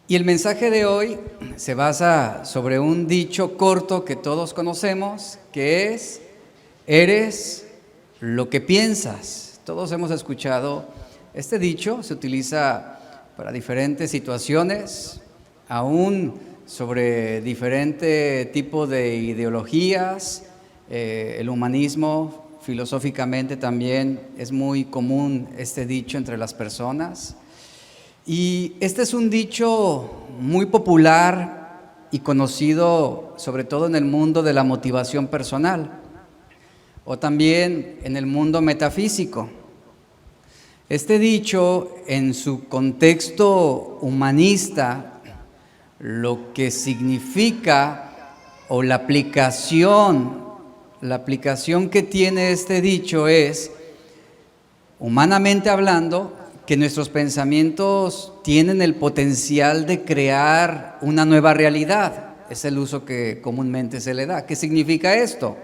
Y el mensaje de hoy se basa sobre un dicho corto que todos conocemos, que es: eres lo que piensas. Todos hemos escuchado este dicho, se utiliza para diferentes situaciones, aún sobre diferente tipo de ideologías. El humanismo, filosóficamente también es muy común este dicho entre las personas. Y este es un dicho muy popular y conocido sobre todo en el mundo de la motivación personal o también en el mundo metafísico. Este dicho, en su contexto humanista, lo que significa o la aplicación que tiene este dicho es, humanamente hablando, que nuestros pensamientos tienen el potencial de crear una nueva realidad. Es el uso que comúnmente se le da. ¿Qué significa esto?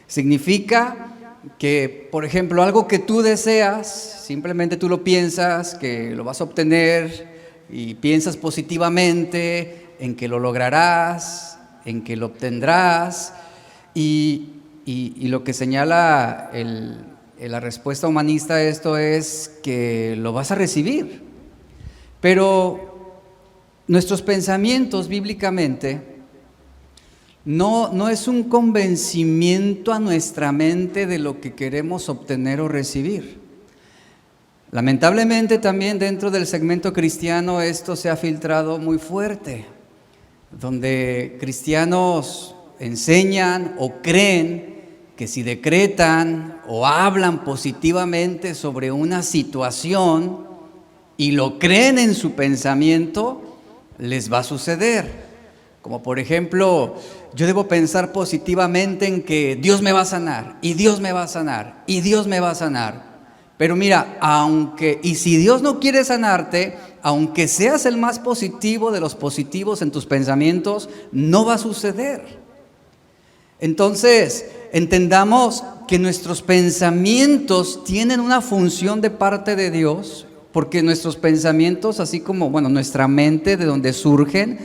Significa que, por ejemplo, algo que tú deseas, simplemente tú lo piensas, que lo vas a obtener y piensas positivamente en que lo lograrás, en que lo obtendrás, y lo que señala la respuesta humanista a esto es que lo vas a recibir. Pero nuestros pensamientos bíblicamente no es un convencimiento a nuestra mente de lo que queremos obtener o recibir. Lamentablemente también dentro del segmento cristiano esto se ha filtrado muy fuerte, donde cristianos enseñan o creen que si decretan o hablan positivamente sobre una situación y lo creen en su pensamiento, les va a suceder. Como por ejemplo, yo debo pensar positivamente en que Dios me va a sanar, y Dios me va a sanar, y Dios me va a sanar. Pero mira, si Dios no quiere sanarte, aunque seas el más positivo de los positivos en tus pensamientos, no va a suceder. Entonces, entendamos que nuestros pensamientos tienen una función de parte de Dios, porque nuestros pensamientos, así como, nuestra mente, de donde surgen,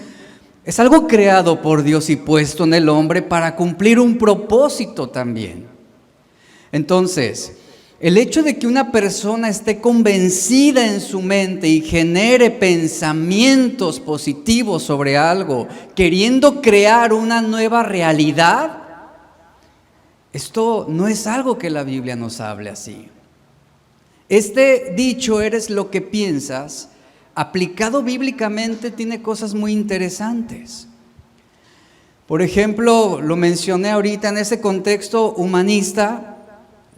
es algo creado por Dios y puesto en el hombre para cumplir un propósito también. Entonces, el hecho de que una persona esté convencida en su mente y genere pensamientos positivos sobre algo, queriendo crear una nueva realidad, esto no es algo que la Biblia nos hable así. Este dicho, eres lo que piensas, aplicado bíblicamente, tiene cosas muy interesantes. Por ejemplo, lo mencioné ahorita, en ese contexto humanista,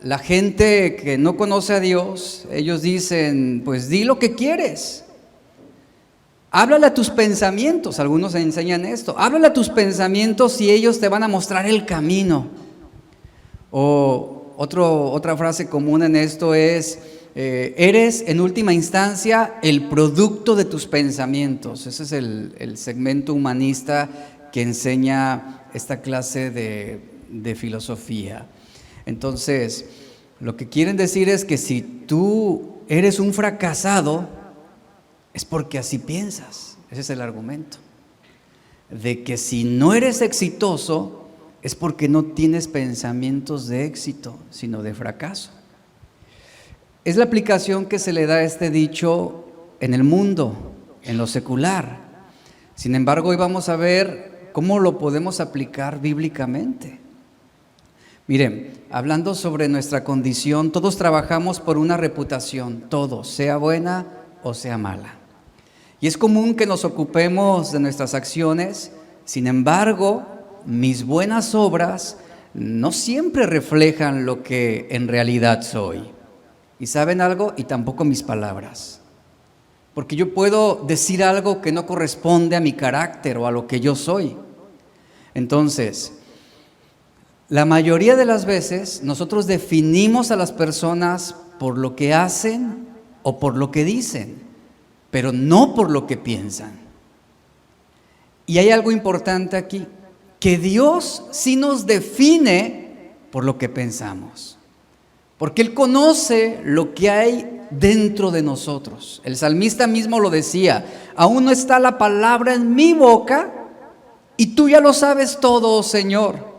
la gente que no conoce a Dios, ellos dicen, pues di lo que quieres. Háblale a tus pensamientos, algunos enseñan esto, háblale a tus pensamientos y ellos te van a mostrar el camino. O otra frase común en esto es, eres en última instancia el producto de tus pensamientos. Ese es el segmento humanista que enseña esta clase de filosofía. Entonces, lo que quieren decir es que si tú eres un fracasado, es porque así piensas. Ese es el argumento. De que si no eres exitoso, es porque no tienes pensamientos de éxito, sino de fracaso. Es la aplicación que se le da a este dicho en el mundo, en lo secular. Sin embargo, hoy vamos a ver cómo lo podemos aplicar bíblicamente. Miren, hablando sobre nuestra condición, todos trabajamos por una reputación, todos, sea buena o sea mala. Y es común que nos ocupemos de nuestras acciones, sin embargo, mis buenas obras no siempre reflejan lo que en realidad soy. ¿Y saben algo? Y tampoco mis palabras. Porque yo puedo decir algo que no corresponde a mi carácter o a lo que yo soy. Entonces, la mayoría de las veces nosotros definimos a las personas por lo que hacen o por lo que dicen, pero no por lo que piensan. Y hay algo importante aquí, que Dios sí nos define por lo que pensamos, porque Él conoce lo que hay dentro de nosotros. El salmista mismo lo decía: aún no está la palabra en mi boca y tú ya lo sabes todo, oh Señor.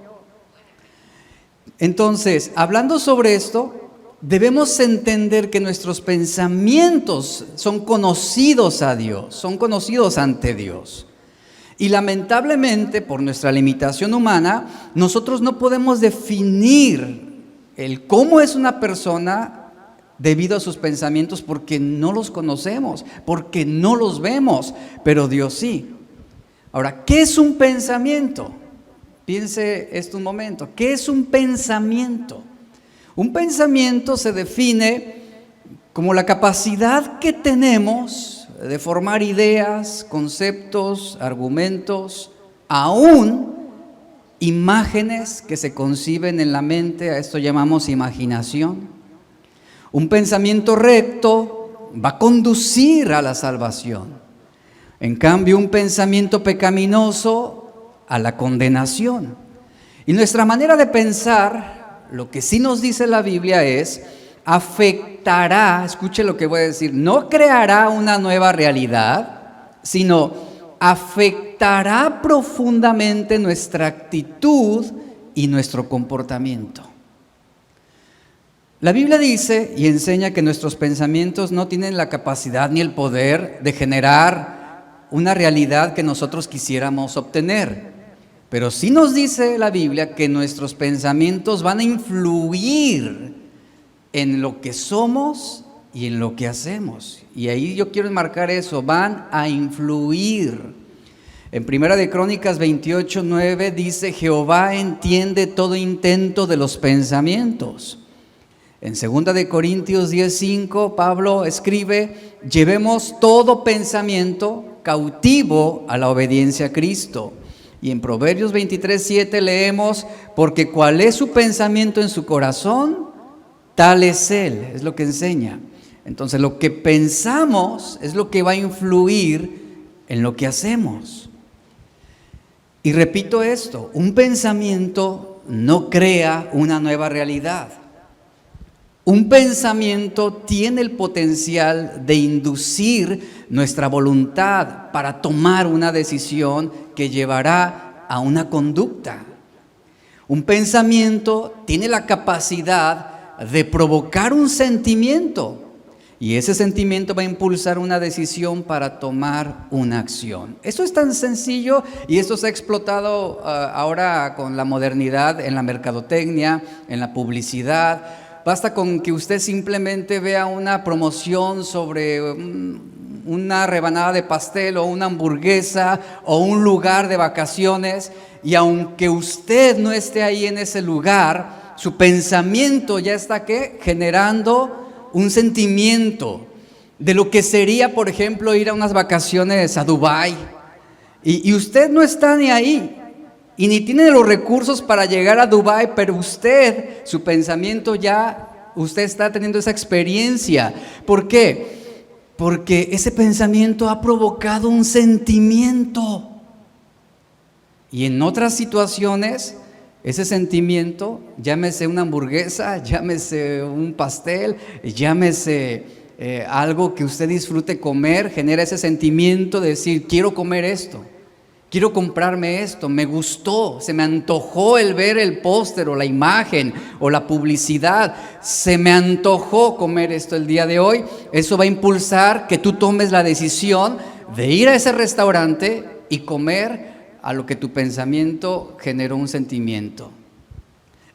Entonces, hablando sobre esto, debemos entender que nuestros pensamientos son conocidos a Dios, son conocidos ante Dios. Y lamentablemente, por nuestra limitación humana, nosotros no podemos definir el cómo es una persona debido a sus pensamientos, porque no los conocemos, porque no los vemos, pero Dios sí. Ahora, ¿qué es un pensamiento? Piense esto un momento. ¿Qué es un pensamiento? Un pensamiento se define como la capacidad que tenemos de formar ideas, conceptos, argumentos, aún imágenes que se conciben en la mente. A esto llamamos imaginación. Un pensamiento recto va a conducir a la salvación. En cambio, un pensamiento pecaminoso a la condenación. Y nuestra manera de pensar, lo que sí nos dice la Biblia es, afectará, escuche lo que voy a decir, no creará una nueva realidad, sino afectará profundamente nuestra actitud y nuestro comportamiento. La Biblia dice y enseña que nuestros pensamientos no tienen la capacidad ni el poder de generar una realidad que nosotros quisiéramos obtener. Pero sí nos dice la Biblia que nuestros pensamientos van a influir en lo que somos y en lo que hacemos. Y ahí yo quiero enmarcar eso, van a influir. En Primera de Crónicas 28:9 dice: Jehová entiende todo intento de los pensamientos. En 2 de Corintios 10:5 Pablo escribe: llevemos todo pensamiento cautivo a la obediencia a Cristo. Y en Proverbios 23:7 leemos: porque cuál es su pensamiento en su corazón, tal es él. Es lo que enseña. Entonces, lo que pensamos es lo que va a influir en lo que hacemos. Y repito esto: un pensamiento no crea una nueva realidad. Un pensamiento tiene el potencial de inducir nuestra voluntad para tomar una decisión que llevará a una conducta. Un pensamiento tiene la capacidad de provocar un sentimiento, y ese sentimiento va a impulsar una decisión para tomar una acción. Esto es tan sencillo, y esto se ha explotado ahora con la modernidad en la mercadotecnia, en la publicidad. Basta con que usted simplemente vea una promoción sobre una rebanada de pastel o una hamburguesa o un lugar de vacaciones, y aunque usted no esté ahí en ese lugar, su pensamiento ya está generando un sentimiento de lo que sería, por ejemplo, ir a unas vacaciones a Dubái, y usted no está ni ahí. Y ni tiene los recursos para llegar a Dubái, pero usted, su pensamiento ya, usted está teniendo esa experiencia. ¿Por qué? Porque ese pensamiento ha provocado un sentimiento. Y en otras situaciones, ese sentimiento, llámese una hamburguesa, llámese un pastel, llámese algo que usted disfrute comer, genera ese sentimiento de decir: quiero comer esto. Quiero comprarme esto, me gustó, se me antojó el ver el póster o la imagen o la publicidad, se me antojó comer esto el día de hoy. Eso va a impulsar que tú tomes la decisión de ir a ese restaurante y comer a lo que tu pensamiento generó un sentimiento.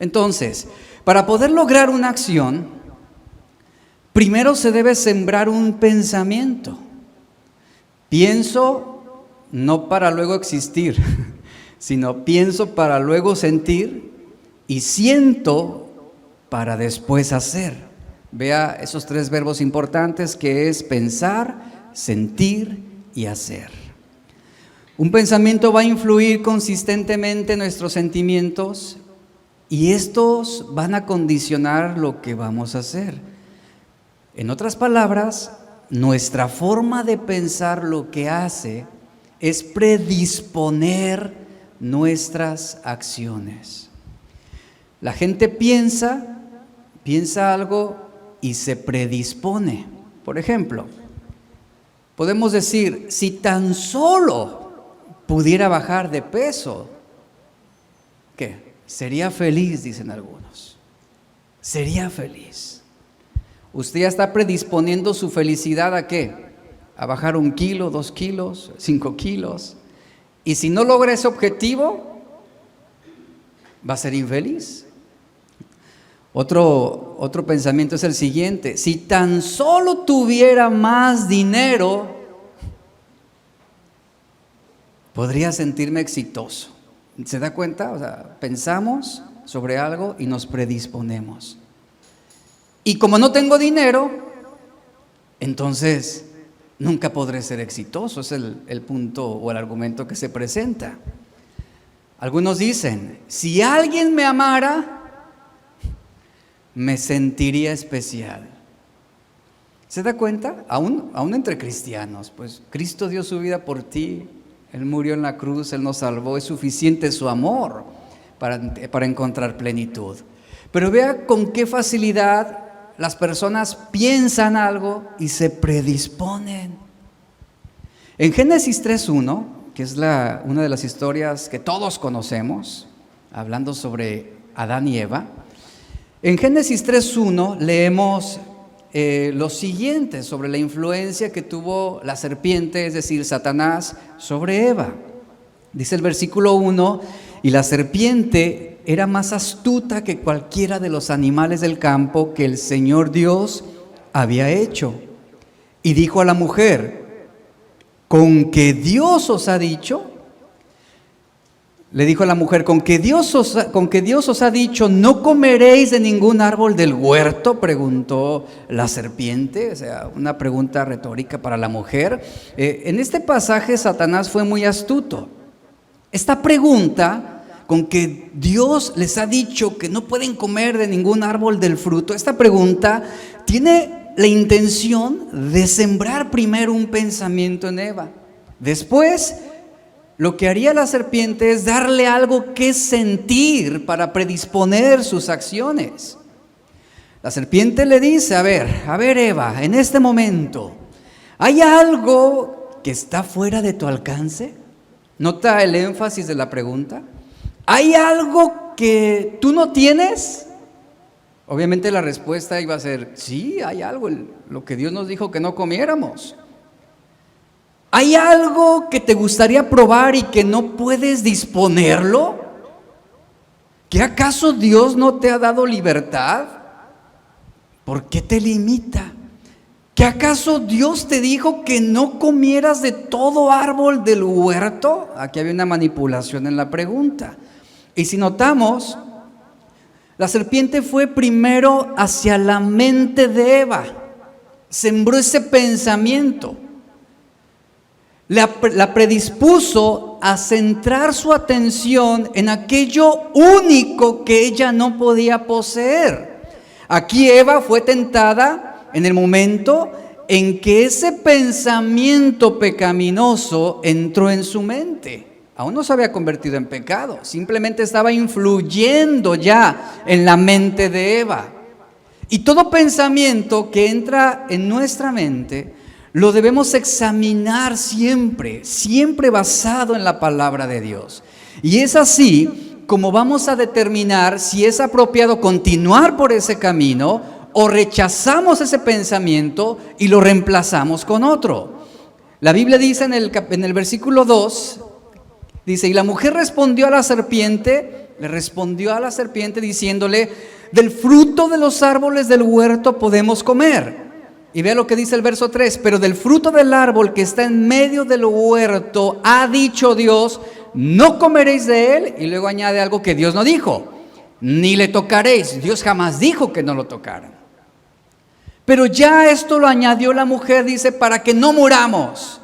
Entonces, para poder lograr una acción, primero se debe sembrar un pensamiento. Pienso no para luego existir, sino pienso para luego sentir, y siento para después hacer. Vea esos tres verbos importantes, que es pensar, sentir y hacer. Un pensamiento va a influir consistentemente en nuestros sentimientos, y estos van a condicionar lo que vamos a hacer. En otras palabras, nuestra forma de pensar lo que hace es predisponer nuestras acciones. La gente piensa algo y se predispone. Por ejemplo, podemos decir, si tan solo pudiera bajar de peso, ¿qué? Sería feliz, dicen algunos. Sería feliz. Usted ya está predisponiendo su felicidad ¿a qué? A bajar 1 kilo, 2 kilos, 5 kilos. Y si no logra ese objetivo, va a ser infeliz. Otro pensamiento es el siguiente: si tan solo tuviera más dinero, podría sentirme exitoso. ¿Se da cuenta? O sea, pensamos sobre algo y nos predisponemos. Y como no tengo dinero, entonces nunca podré ser exitoso. Es el punto o el argumento que se presenta. Algunos dicen, si alguien me amara, me sentiría especial. ¿Se da cuenta? Aún entre cristianos, pues Cristo dio su vida por ti, Él murió en la cruz, Él nos salvó, es suficiente su amor para encontrar plenitud. Pero vea con qué facilidad las personas piensan algo y se predisponen. En Génesis 3:1, que es una de las historias que todos conocemos, hablando sobre Adán y Eva, en Génesis 3:1 leemos lo siguiente sobre la influencia que tuvo la serpiente, es decir, Satanás, sobre Eva. Dice el versículo 1, y la serpiente era más astuta que cualquiera de los animales del campo que el Señor Dios había hecho. Y dijo a la mujer, ¿con que Dios os ha dicho? Le dijo a la mujer, ¿con que Dios os ha dicho, no comeréis de ningún árbol del huerto? Preguntó la serpiente, o sea, una pregunta retórica para la mujer. En este pasaje Satanás fue muy astuto. Esta pregunta, con que Dios les ha dicho que no pueden comer de ningún árbol del fruto, esta pregunta tiene la intención de sembrar primero un pensamiento en Eva. Después, lo que haría la serpiente es darle algo que sentir para predisponer sus acciones. La serpiente le dice, a ver Eva, en este momento, ¿hay algo que está fuera de tu alcance? ¿Nota el énfasis de la pregunta? ¿Hay algo que tú no tienes? Obviamente la respuesta iba a ser, sí, hay algo, lo que Dios nos dijo que no comiéramos. ¿Hay algo que te gustaría probar y que no puedes disponerlo? ¿Que acaso Dios no te ha dado libertad? ¿Por qué te limita? ¿Que acaso Dios te dijo que no comieras de todo árbol del huerto? Aquí había una manipulación en la pregunta. Y si notamos, la serpiente fue primero hacia la mente de Eva, sembró ese pensamiento. La predispuso a centrar su atención en aquello único que ella no podía poseer. Aquí Eva fue tentada en el momento en que ese pensamiento pecaminoso entró en su mente. Aún no se había convertido en pecado, simplemente estaba influyendo ya en la mente de Eva. Y todo pensamiento que entra en nuestra mente lo debemos examinar siempre, siempre basado en la palabra de Dios. Y es así como vamos a determinar si es apropiado continuar por ese camino o rechazamos ese pensamiento y lo reemplazamos con otro. La Biblia dice en el versículo 2, dice, y la mujer le respondió a la serpiente diciéndole, del fruto de los árboles del huerto podemos comer. Y vea lo que dice el verso 3, pero del fruto del árbol que está en medio del huerto ha dicho Dios, no comeréis de él. Y luego añade algo que Dios no dijo, ni le tocaréis. Dios jamás dijo que no lo tocaran. Pero ya esto lo añadió la mujer, dice, para que no muramos.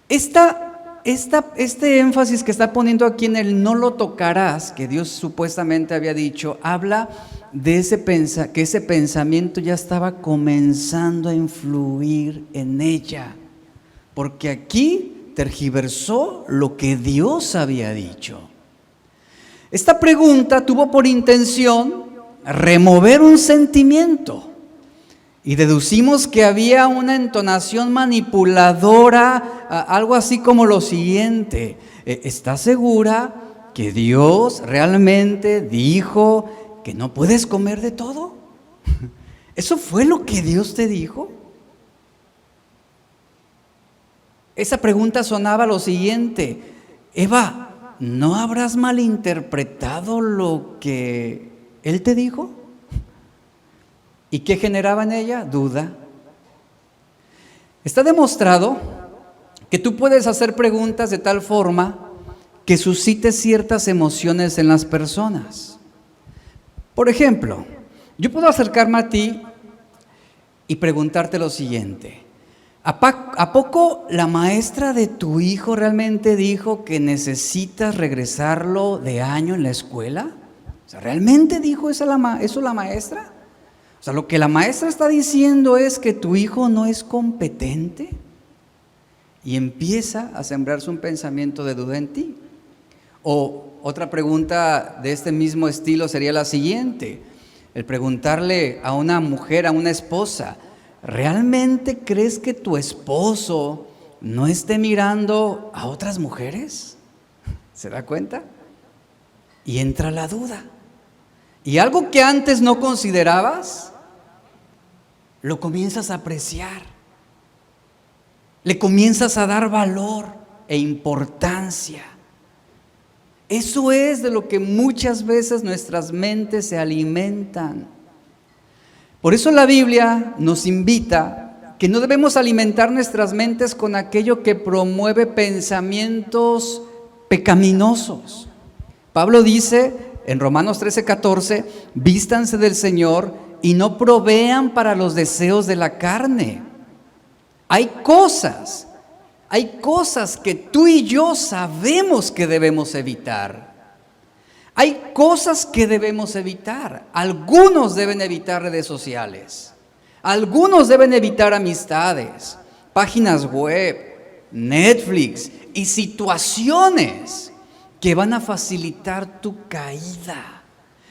Este énfasis que está poniendo aquí en el no lo tocarás, que Dios supuestamente había dicho, habla de que ese pensamiento ya estaba comenzando a influir en ella, porque aquí tergiversó lo que Dios había dicho. Esta pregunta tuvo por intención remover un sentimiento, Y deducimos que había una entonación manipuladora, algo así como lo siguiente: ¿estás segura que Dios realmente dijo que no puedes comer de todo? ¿Eso fue lo que Dios te dijo? Esa pregunta sonaba lo siguiente: Eva, ¿no habrás malinterpretado lo que Él te dijo? ¿Y qué generaba en ella? Duda. Está demostrado que tú puedes hacer preguntas de tal forma que suscite ciertas emociones en las personas. Por ejemplo, yo puedo acercarme a ti y preguntarte lo siguiente: ¿a poco la maestra de tu hijo realmente dijo que necesitas regresarlo de año en la escuela? O sea, ¿realmente dijo eso la maestra? O sea, lo que la maestra está diciendo es que tu hijo no es competente. Y empieza a sembrarse un pensamiento de duda en ti. O otra pregunta de este mismo estilo sería la siguiente: el preguntarle a una mujer, a una esposa: ¿realmente crees que tu esposo no esté mirando a otras mujeres? ¿Se da cuenta? Y entra la duda. Y algo que antes no considerabas, lo comienzas a apreciar. Le comienzas a dar valor e importancia. Eso es de lo que muchas veces nuestras mentes se alimentan. Por eso la Biblia nos invita que no debemos alimentar nuestras mentes con aquello que promueve pensamientos pecaminosos. Pablo dice en Romanos 13:14: vístanse del Señor y no provean para los deseos de la carne. Hay cosas que tú y yo sabemos que debemos evitar. Hay cosas que debemos evitar. Algunos deben evitar redes sociales. Algunos deben evitar amistades, páginas web, Netflix y situaciones que van a facilitar tu caída.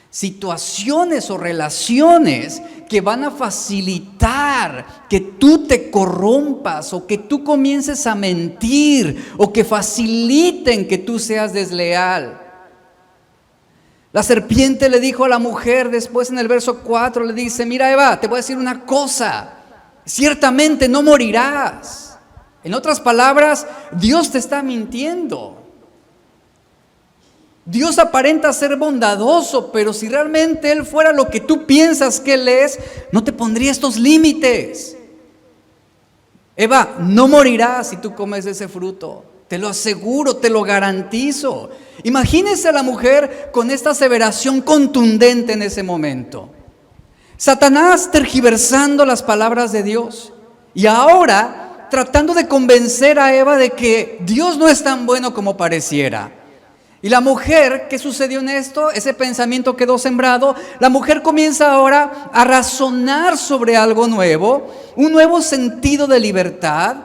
Situaciones o relaciones que van a facilitar que tú te corrompas o que tú comiences a mentir o que faciliten que tú seas desleal. La serpiente le dijo a la mujer después en el verso 4, le dice: mira, Eva, te voy a decir una cosa, ciertamente no morirás. En otras palabras, Dios te está mintiendo. Dios aparenta ser bondadoso, pero si realmente Él fuera lo que tú piensas que Él es, no te pondría estos límites. Eva, no morirás si tú comes ese fruto. Te lo aseguro, te lo garantizo. Imagínese a la mujer con esta aseveración contundente en ese momento. Satanás tergiversando las palabras de Dios y ahora tratando de convencer a Eva de que Dios no es tan bueno como pareciera. Y la mujer, ¿qué sucedió en esto? Ese pensamiento quedó sembrado. La mujer comienza ahora a razonar sobre algo nuevo, un nuevo sentido de libertad,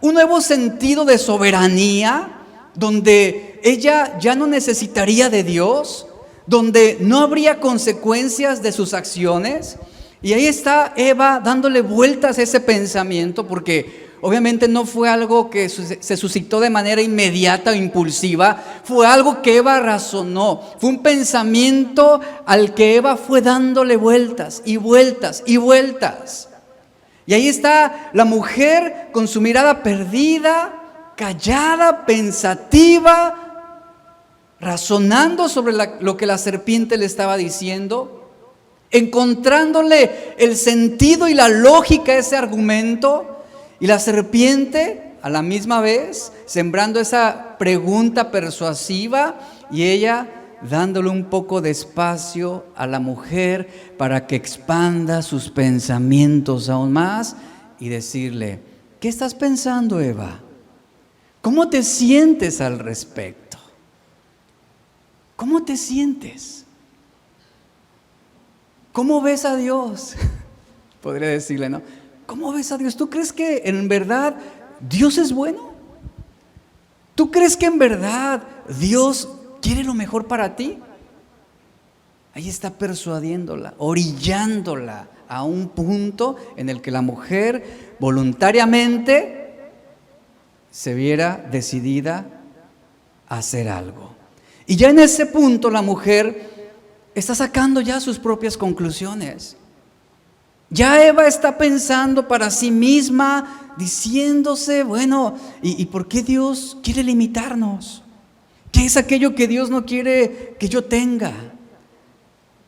un nuevo sentido de soberanía, donde ella ya no necesitaría de Dios, donde no habría consecuencias de sus acciones. Y ahí está Eva dándole vueltas a ese pensamiento, porque obviamente no fue algo que se suscitó de manera inmediata o impulsiva, fue algo que Eva razonó, fue un pensamiento al que Eva fue dándole vueltas y vueltas y vueltas. Y ahí está la mujer con su mirada perdida, callada, pensativa, razonando sobre lo que la serpiente le estaba diciendo, encontrándole el sentido y la lógica a ese argumento. Y la serpiente, a la misma vez, sembrando esa pregunta persuasiva y ella dándole un poco de espacio a la mujer para que expanda sus pensamientos aún más y decirle: ¿qué estás pensando, Eva? ¿Cómo te sientes al respecto? ¿Cómo te sientes? ¿Cómo ves a Dios? Podría decirle, ¿no? ¿Cómo ves a Dios? ¿Tú crees que en verdad Dios es bueno? ¿Tú crees que en verdad Dios quiere lo mejor para ti? Ahí está persuadiéndola, orillándola a un punto en el que la mujer voluntariamente se viera decidida a hacer algo. Y ya en ese punto la mujer está sacando ya sus propias conclusiones. Ya Eva está pensando para sí misma, diciéndose, bueno, ¿y por qué Dios quiere limitarnos? ¿Qué es aquello que Dios no quiere que yo tenga?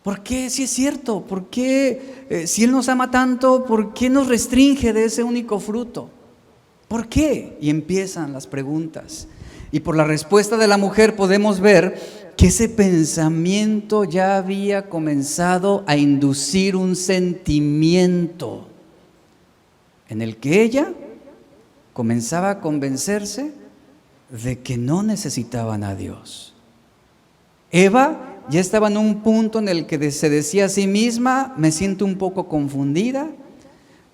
¿Por qué? Si es cierto, ¿por qué si Él nos ama tanto, por qué nos restringe de ese único fruto? ¿Por qué? Y empiezan las preguntas. Y por la respuesta de la mujer podemos ver que ese pensamiento ya había comenzado a inducir un sentimiento en el que ella comenzaba a convencerse de que no necesitaban a Dios. Eva ya estaba en un punto en el que se decía a sí misma, me siento un poco confundida.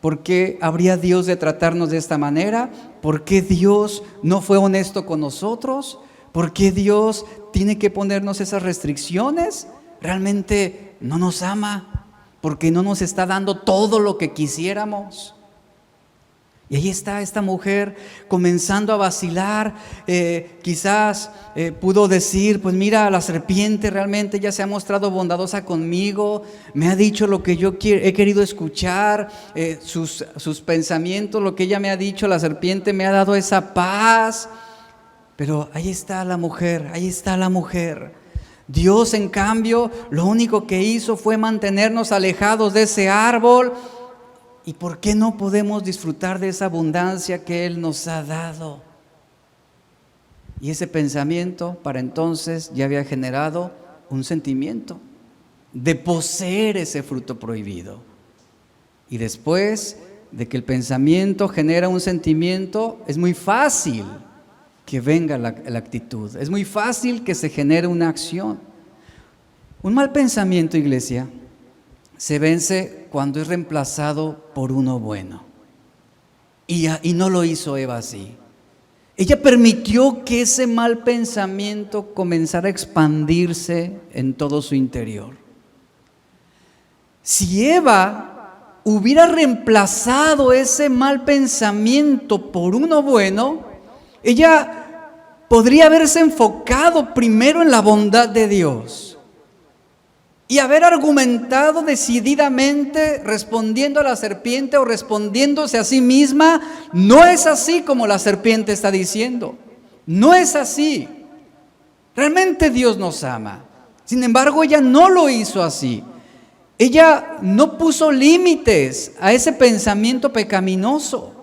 ¿Por qué habría Dios de tratarnos de esta manera? ¿Por qué Dios no fue honesto con nosotros? ¿Por qué Dios tiene que ponernos esas restricciones? ¿Realmente no nos ama? ¿Por qué no nos está dando todo lo que quisiéramos? Y ahí está esta mujer comenzando a vacilar, quizás pudo decir, pues mira, la serpiente realmente ya se ha mostrado bondadosa conmigo, me ha dicho lo que yo he querido escuchar, sus pensamientos, lo que ella me ha dicho, la serpiente me ha dado esa paz. Pero ahí está la mujer, ahí está la mujer. Dios, en cambio, lo único que hizo fue mantenernos alejados de ese árbol. ¿Y por qué no podemos disfrutar de esa abundancia que Él nos ha dado? Y ese pensamiento para entonces ya había generado un sentimiento de poseer ese fruto prohibido. Y después de que el pensamiento genera un sentimiento, es muy fácil que venga la actitud, es muy fácil que se genere una acción. Un mal pensamiento, iglesia, se vence cuando es reemplazado por uno bueno. Y no lo hizo Eva así. Ella permitió que ese mal pensamiento comenzara a expandirse en todo su interior. Si Eva hubiera reemplazado ese mal pensamiento por uno bueno, ella podría haberse enfocado primero en la bondad de Dios y haber argumentado decididamente respondiendo a la serpiente o respondiéndose a sí misma, no es así como la serpiente está diciendo, no es así. Realmente Dios nos ama. Sin embargo, ella no lo hizo así. Ella no puso límites a ese pensamiento pecaminoso.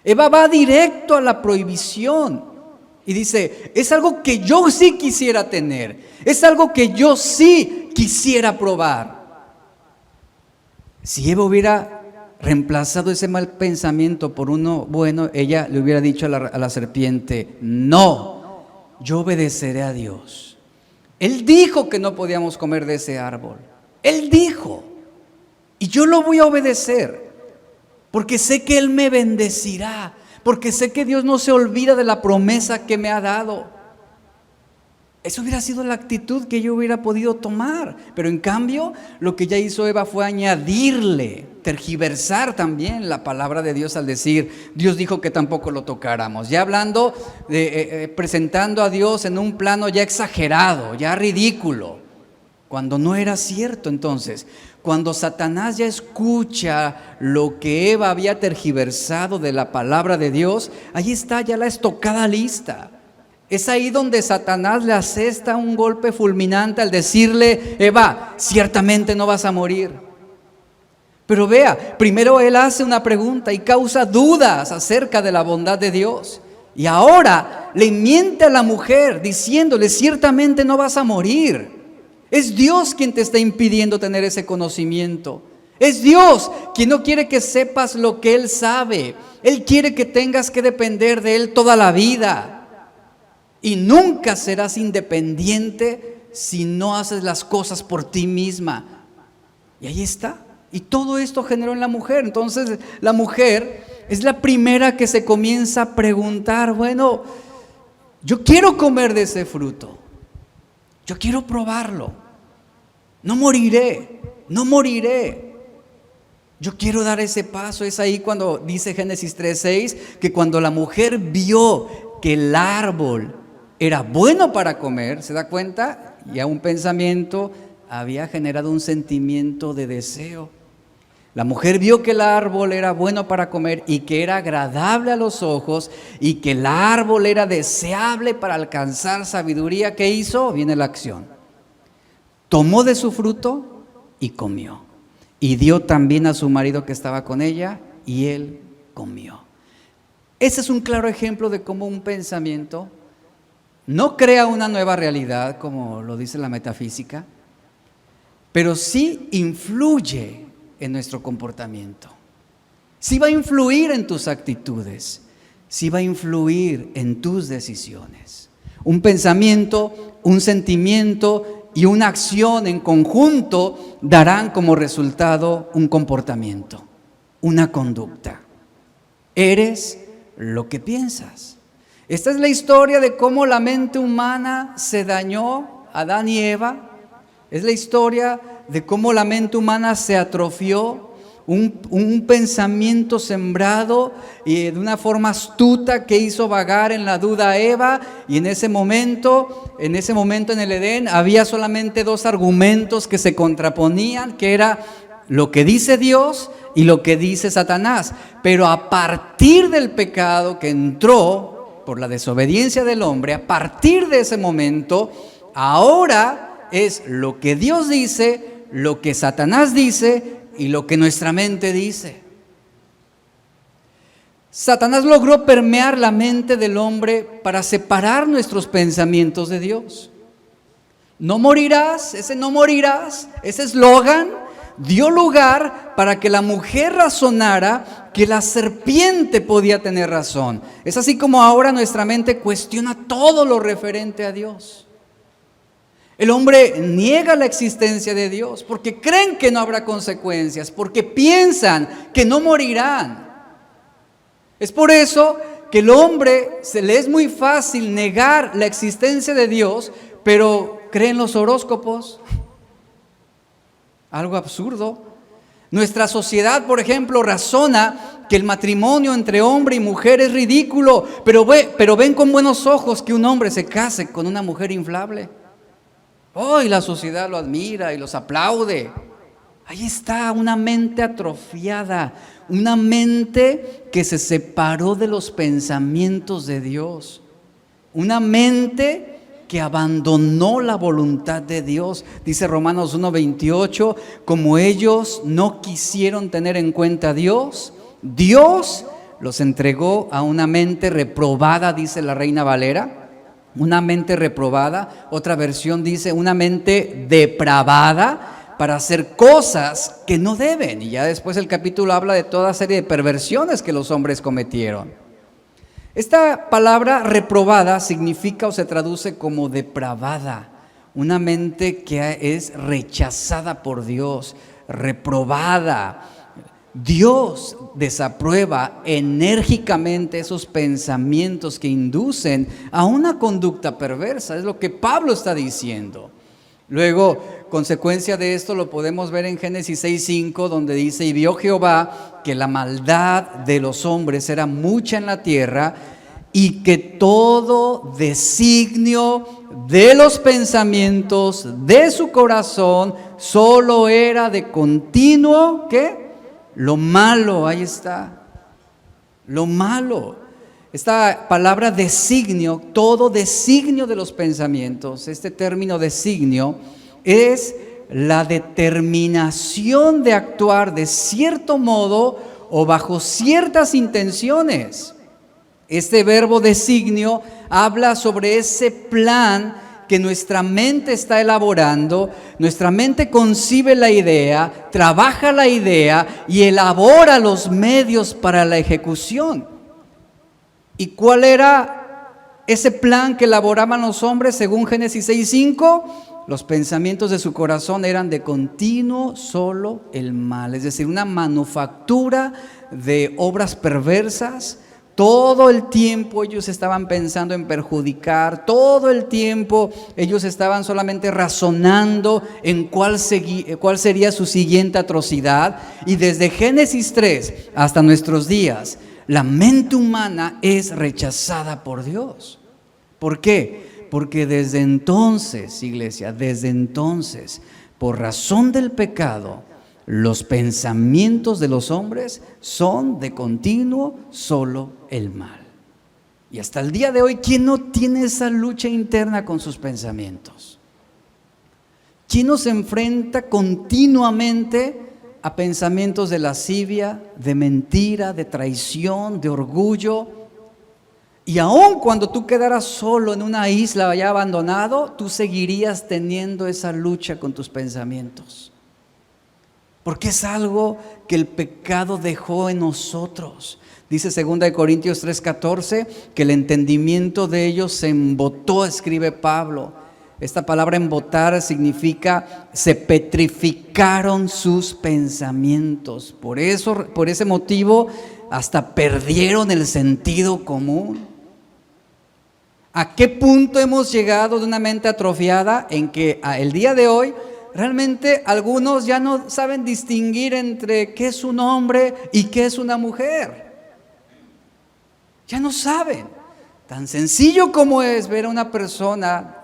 Eva va directo a la prohibición y dice, es algo que yo sí quisiera tener, es algo que yo sí quisiera probar. Si Eva hubiera reemplazado ese mal pensamiento por uno bueno, ella le hubiera dicho a la serpiente, no, yo obedeceré a Dios. Él dijo que no podíamos comer de ese árbol, Él dijo, y yo lo voy a obedecer. Porque sé que Él me bendecirá, porque sé que Dios no se olvida de la promesa que me ha dado. Esa hubiera sido la actitud que yo hubiera podido tomar. Pero en cambio, lo que ya hizo Eva fue añadirle, tergiversar también la palabra de Dios al decir, Dios dijo que tampoco lo tocáramos. Ya hablando, presentando a Dios en un plano ya exagerado, ya ridículo, cuando no era cierto. Entonces, cuando Satanás ya escucha lo que Eva había tergiversado de la palabra de Dios, ahí está ya la estocada lista. Es ahí donde Satanás le asesta un golpe fulminante al decirle, Eva, ciertamente no vas a morir. Pero vea, primero él hace una pregunta y causa dudas acerca de la bondad de Dios. Y ahora le miente a la mujer diciéndole, ciertamente no vas a morir. Es Dios quien te está impidiendo tener ese conocimiento. Es Dios quien no quiere que sepas lo que Él sabe. Él quiere que tengas que depender de Él toda la vida. Y nunca serás independiente si no haces las cosas por ti misma. Y ahí está. Y todo esto generó en la mujer. Entonces la mujer es la primera que se comienza a preguntar, bueno, yo quiero comer de ese fruto. Yo quiero probarlo. No moriré, no moriré. Yo quiero dar ese paso. Es ahí cuando dice Génesis 3:6 que cuando la mujer vio que el árbol era bueno para comer, ¿se da cuenta? Ya un pensamiento había generado un sentimiento de deseo. La mujer vio que el árbol era bueno para comer y que era agradable a los ojos y que el árbol era deseable para alcanzar sabiduría. ¿Qué hizo? Viene la acción. Tomó de su fruto y comió. Y dio también a su marido que estaba con ella y él comió. Ese es un claro ejemplo de cómo un pensamiento no crea una nueva realidad, como lo dice la metafísica, pero sí influye en nuestro comportamiento. Sí va a influir en tus actitudes, sí va a influir en tus decisiones. Un pensamiento, un sentimiento y una acción en conjunto darán como resultado un comportamiento, una conducta. Eres lo que piensas. Esta es la historia de cómo la mente humana se dañó, Adán y Eva. Es la historia de cómo la mente humana se atrofió, un pensamiento sembrado y de una forma astuta que hizo vagar en la duda a Eva, y en ese momento en el Edén había solamente dos argumentos que se contraponían, que era lo que dice Dios y lo que dice Satanás. Pero a partir del pecado que entró por la desobediencia del hombre, a partir de ese momento, ahora es lo que Dios dice, lo que Satanás dice y lo que nuestra mente dice. Satanás logró permear la mente del hombre para separar nuestros pensamientos de Dios. No morirás, ese eslogan dio lugar para que la mujer razonara que la serpiente podía tener razón. Es así como ahora nuestra mente cuestiona todo lo referente a Dios. El hombre niega la existencia de Dios porque creen que no habrá consecuencias, porque piensan que no morirán. Es por eso que el hombre se le es muy fácil negar la existencia de Dios, pero cree en los horóscopos. Algo absurdo. Nuestra sociedad, por ejemplo, razona que el matrimonio entre hombre y mujer es ridículo, pero ven con buenos ojos que un hombre se case con una mujer inflable. Y la sociedad lo admira y los aplaude. Ahí está una mente atrofiada, una mente que se separó de los pensamientos de Dios, una mente que abandonó la voluntad de Dios. Dice Romanos 1:28, como ellos no quisieron tener en cuenta a Dios, Dios los entregó a una mente reprobada, dice la Reina Valera. Una mente reprobada, otra versión dice una mente depravada para hacer cosas que no deben. Y ya después el capítulo habla de toda serie de perversiones que los hombres cometieron. Esta palabra reprobada significa o se traduce como depravada, una mente que es rechazada por Dios, reprobada. Dios desaprueba enérgicamente esos pensamientos que inducen a una conducta perversa. Es lo que Pablo está diciendo. Luego, consecuencia de esto lo podemos ver en Génesis 6:5, donde dice: y vio Jehová que la maldad de los hombres era mucha en la tierra, y que todo designio de los pensamientos de su corazón solo era de continuo, ¿qué? Lo malo. Ahí está, lo malo. Esta palabra designio, todo designio de los pensamientos, este término designio es la determinación de actuar de cierto modo o bajo ciertas intenciones. Este verbo designio habla sobre ese plan que nuestra mente está elaborando. Nuestra mente concibe la idea, trabaja la idea y elabora los medios para la ejecución. ¿Y cuál era ese plan que elaboraban los hombres según Génesis 6:5? Los pensamientos de su corazón eran de continuo solo el mal, es decir, una manufactura de obras perversas Todo el tiempo ellos estaban pensando en perjudicar, todo el tiempo ellos estaban solamente razonando en cuál sería su siguiente atrocidad. Y desde Génesis 3 hasta nuestros días, la mente humana es rechazada por Dios. ¿Por qué? Porque desde entonces, iglesia, desde entonces, por razón del pecado, los pensamientos de los hombres son de continuo solo el mal. Y hasta el día de hoy, ¿quién no tiene esa lucha interna con sus pensamientos? ¿Quién no se enfrenta continuamente a pensamientos de lascivia, de mentira, de traición, de orgullo? Y aun cuando tú quedaras solo en una isla ya abandonado, tú seguirías teniendo esa lucha con tus pensamientos. Porque es algo que el pecado dejó en nosotros. Dice 2 Corintios 3:14 que el entendimiento de ellos se embotó, escribe Pablo. Esta palabra embotar significa se petrificaron sus pensamientos. Por ese motivo, hasta perdieron el sentido común. ¿A qué punto hemos llegado de una mente atrofiada en que el día de hoy realmente algunos ya no saben distinguir entre qué es un hombre y qué es una mujer? Ya no saben. Tan sencillo como es ver a una persona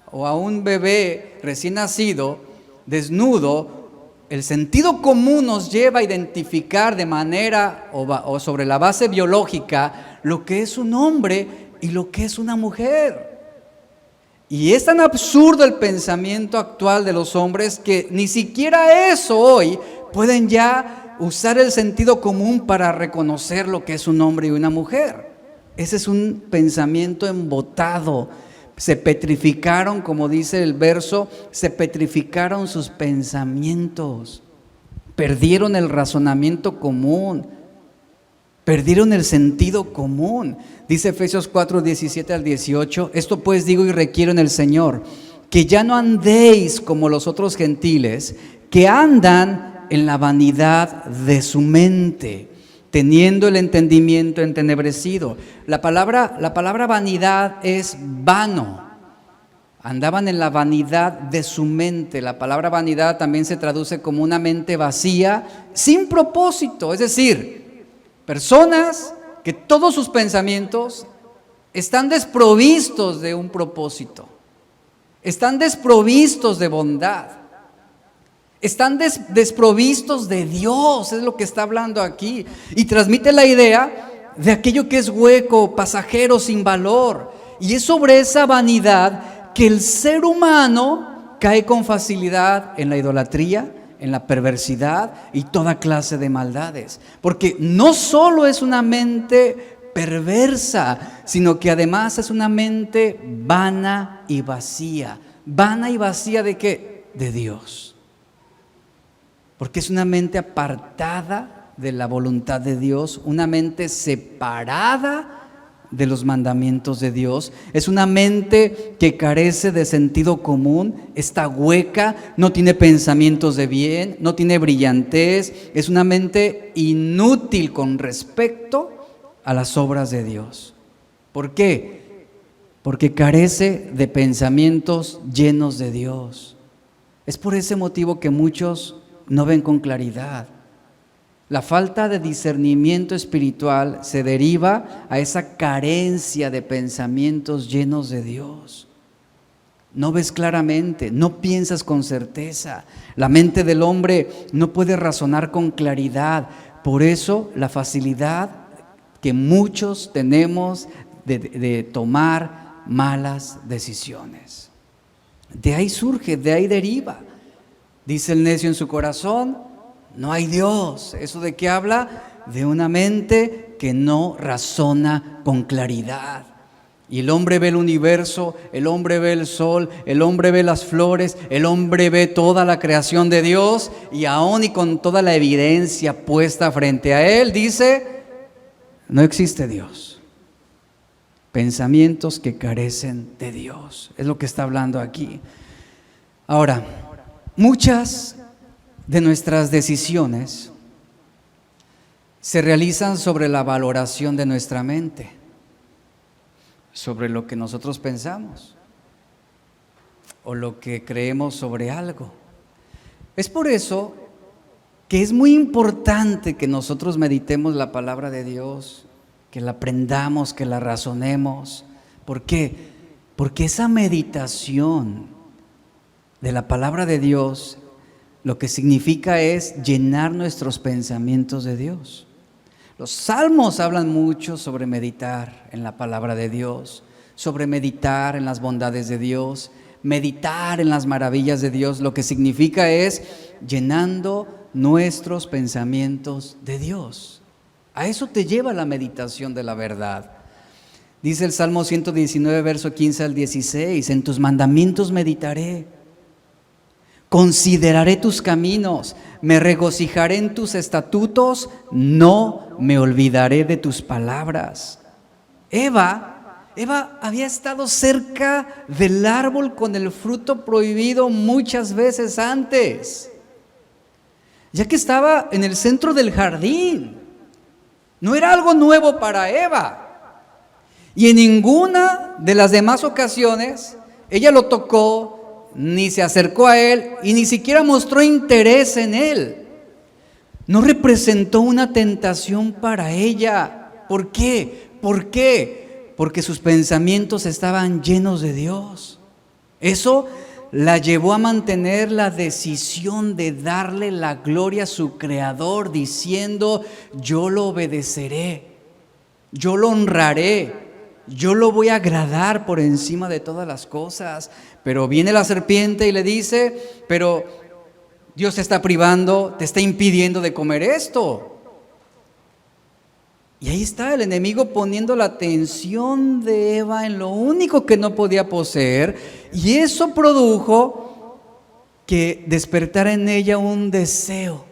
o a un bebé recién nacido desnudo, el sentido común nos lleva a identificar de manera o sobre la base biológica lo que es un hombre y lo que es una mujer. Y es tan absurdo el pensamiento actual de los hombres que ni siquiera eso hoy pueden ya usar el sentido común para reconocer lo que es un hombre y una mujer. Ese es un pensamiento embotado. Se petrificaron, como dice el verso, se petrificaron sus pensamientos. Perdieron el razonamiento común. Perdieron el sentido común. Dice Efesios 4:17-18, esto pues digo y requiero en el Señor, que ya no andéis como los otros gentiles, que andan en la vanidad de su mente, teniendo el entendimiento entenebrecido. La palabra vanidad es vano. Andaban en la vanidad de su mente. La palabra vanidad también se traduce como una mente vacía, sin propósito, es decir, personas que todos sus pensamientos están desprovistos de un propósito, están desprovistos de bondad, están desprovistos de Dios, es lo que está hablando aquí. Y transmite la idea de aquello que es hueco, pasajero, sin valor. Y es sobre esa vanidad que el ser humano cae con facilidad en la idolatría, en la perversidad y toda clase de maldades. Porque no solo es una mente perversa, sino que además es una mente vana y vacía. ¿Vana y vacía de qué? De Dios. Porque es una mente apartada de la voluntad de Dios, una mente separada de los mandamientos de Dios. Es una mente que carece de sentido común, está hueca, no tiene pensamientos de bien, no tiene brillantez, es una mente inútil con respecto a las obras de Dios. ¿Por qué? Porque carece de pensamientos llenos de Dios. Es por ese motivo que muchos no ven con claridad. La falta de discernimiento espiritual se deriva a esa carencia de pensamientos llenos de Dios. No ves claramente, no piensas con certeza. La mente del hombre no puede razonar con claridad. Por eso la facilidad que muchos tenemos de tomar malas decisiones. De ahí surge, de ahí deriva. Dice el necio en su corazón: no hay Dios. ¿Eso de qué habla? De una mente que no razona con claridad. Y el hombre ve el universo, el hombre ve el sol, el hombre ve las flores, el hombre ve toda la creación de Dios, y aún y con toda la evidencia puesta frente a él, dice: no existe Dios. Pensamientos que carecen de Dios. Es lo que está hablando aquí. Ahora, muchas de nuestras decisiones se realizan sobre la valoración de nuestra mente, sobre lo que nosotros pensamos o lo que creemos sobre algo. Es por eso que es muy importante que nosotros meditemos la palabra de Dios, que la aprendamos, que la razonemos. ¿Por qué? Porque esa meditación de la palabra de Dios lo que significa es llenar nuestros pensamientos de Dios. Los salmos hablan mucho sobre meditar en la palabra de Dios, sobre meditar en las bondades de Dios, meditar en las maravillas de Dios. Lo que significa es llenando nuestros pensamientos de Dios. A eso te lleva la meditación de la verdad. Dice el Salmo 119, verso 15 al 16, en tus mandamientos meditaré, consideraré tus caminos, me regocijaré en tus estatutos, no me olvidaré de tus palabras. Eva había estado cerca del árbol con el fruto prohibido muchas veces antes, ya que estaba en el centro del jardín. No era algo nuevo para Eva. Y en ninguna de las demás ocasiones ella lo tocó, ni se acercó a él y ni siquiera mostró interés en él. No representó una tentación para ella. ¿Por qué? ¿Por qué? Porque sus pensamientos estaban llenos de Dios. Eso la llevó a mantener la decisión de darle la gloria a su Creador, diciendo: yo lo obedeceré, yo lo honraré, yo lo voy a agradar por encima de todas las cosas. Pero viene la serpiente y le dice: pero Dios te está privando, te está impidiendo de comer esto. Y ahí está el enemigo poniendo la atención de Eva en lo único que no podía poseer, y eso produjo que despertara en ella un deseo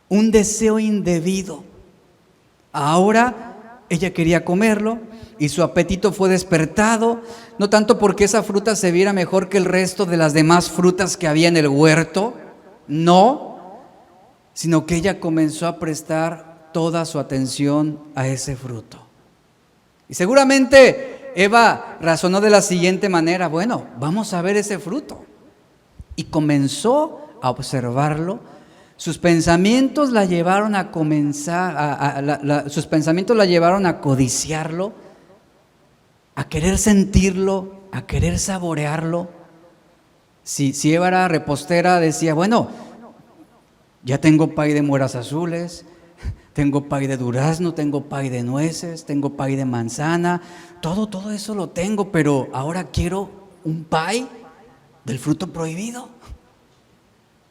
indebido. Ahora ella quería comerlo y su apetito fue despertado, no tanto porque esa fruta se viera mejor que el resto de las demás frutas que había en el huerto, no, sino que ella comenzó a prestar toda su atención a ese fruto. Y seguramente Eva razonó de la siguiente manera: bueno, vamos a ver ese fruto. Y comenzó a observarlo. Sus pensamientos la llevaron a sus pensamientos la llevaron a codiciarlo, a querer sentirlo, a querer saborearlo. Si Eva era repostera, decía: bueno, ya tengo pay de moras azules, tengo pay de durazno, tengo pay de nueces, tengo pay de manzana, todo eso lo tengo, pero ahora quiero un pay del fruto prohibido.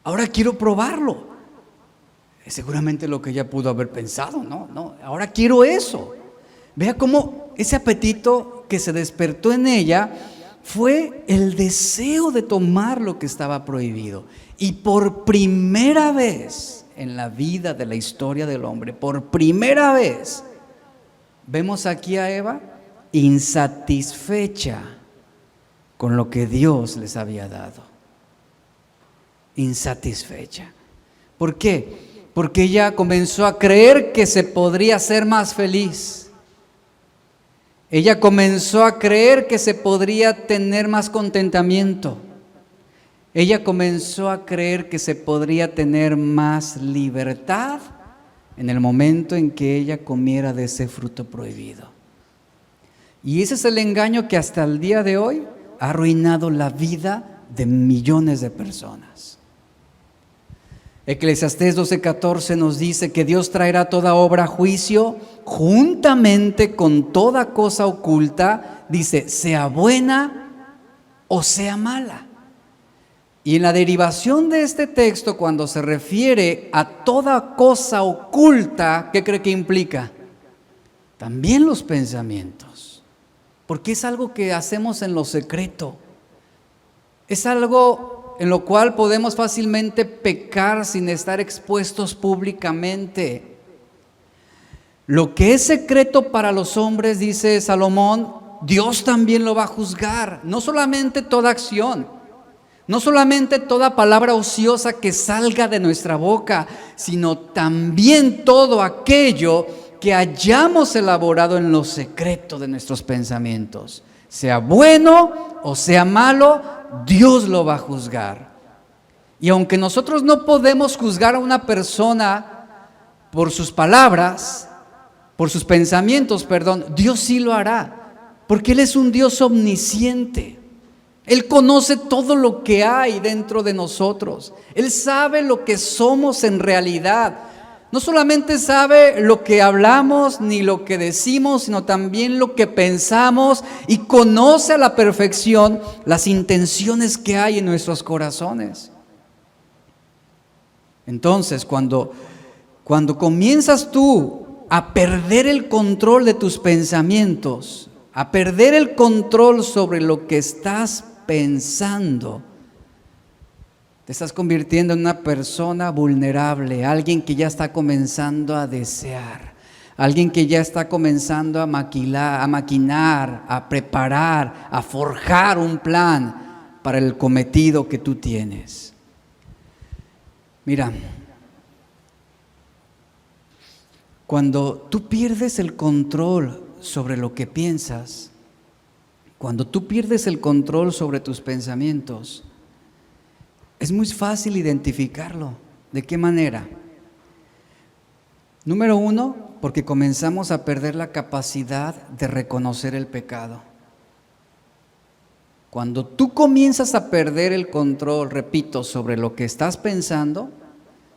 Ahora quiero probarlo. Es seguramente lo que ella pudo haber pensado, no, ahora quiero eso. Vea cómo ese apetito que se despertó en ella fue el deseo de tomar lo que estaba prohibido. Y por primera vez en la vida de la historia del hombre, por primera vez, vemos aquí a Eva insatisfecha con lo que Dios les había dado. Insatisfecha. ¿Por qué? Porque ella comenzó a creer que se podría ser más feliz. Ella comenzó a creer que se podría tener más contentamiento. Ella comenzó a creer que se podría tener más libertad en el momento en que ella comiera de ese fruto prohibido. Y ese es el engaño que hasta el día de hoy ha arruinado la vida de millones de personas. Eclesiastés 12:14 nos dice que Dios traerá toda obra a juicio juntamente con toda cosa oculta, dice, sea buena o sea mala. Y en la derivación de este texto, cuando se refiere a toda cosa oculta, ¿qué cree que implica? También los pensamientos, porque es algo que hacemos en lo secreto, es algo en lo cual podemos fácilmente pecar sin estar expuestos públicamente. Lo que es secreto para los hombres, dice Salomón, Dios también lo va a juzgar, no solamente toda acción. No solamente toda palabra ociosa que salga de nuestra boca, sino también todo aquello que hayamos elaborado en lo secreto de nuestros pensamientos. Sea bueno o sea malo, Dios lo va a juzgar. Y aunque nosotros no podemos juzgar a una persona por sus palabras, por sus pensamientos, Dios sí lo hará, porque Él es un Dios omnisciente. Él conoce todo lo que hay dentro de nosotros. Él sabe lo que somos en realidad. No solamente sabe lo que hablamos ni lo que decimos, sino también lo que pensamos, y conoce a la perfección las intenciones que hay en nuestros corazones. Entonces, cuando comienzas tú a perder el control de tus pensamientos, a perder el control sobre lo que estás pensando, te estás convirtiendo en una persona vulnerable, alguien que ya está comenzando a desear, alguien que ya está comenzando a maquinar, a preparar, a forjar un plan para el cometido que tú tienes. Mira, cuando tú pierdes el control sobre lo que piensas, cuando tú pierdes el control sobre tus pensamientos, es muy fácil identificarlo. ¿De qué manera? Número uno, porque comenzamos a perder la capacidad de reconocer el pecado. Cuando tú comienzas a perder el control, repito, sobre lo que estás pensando,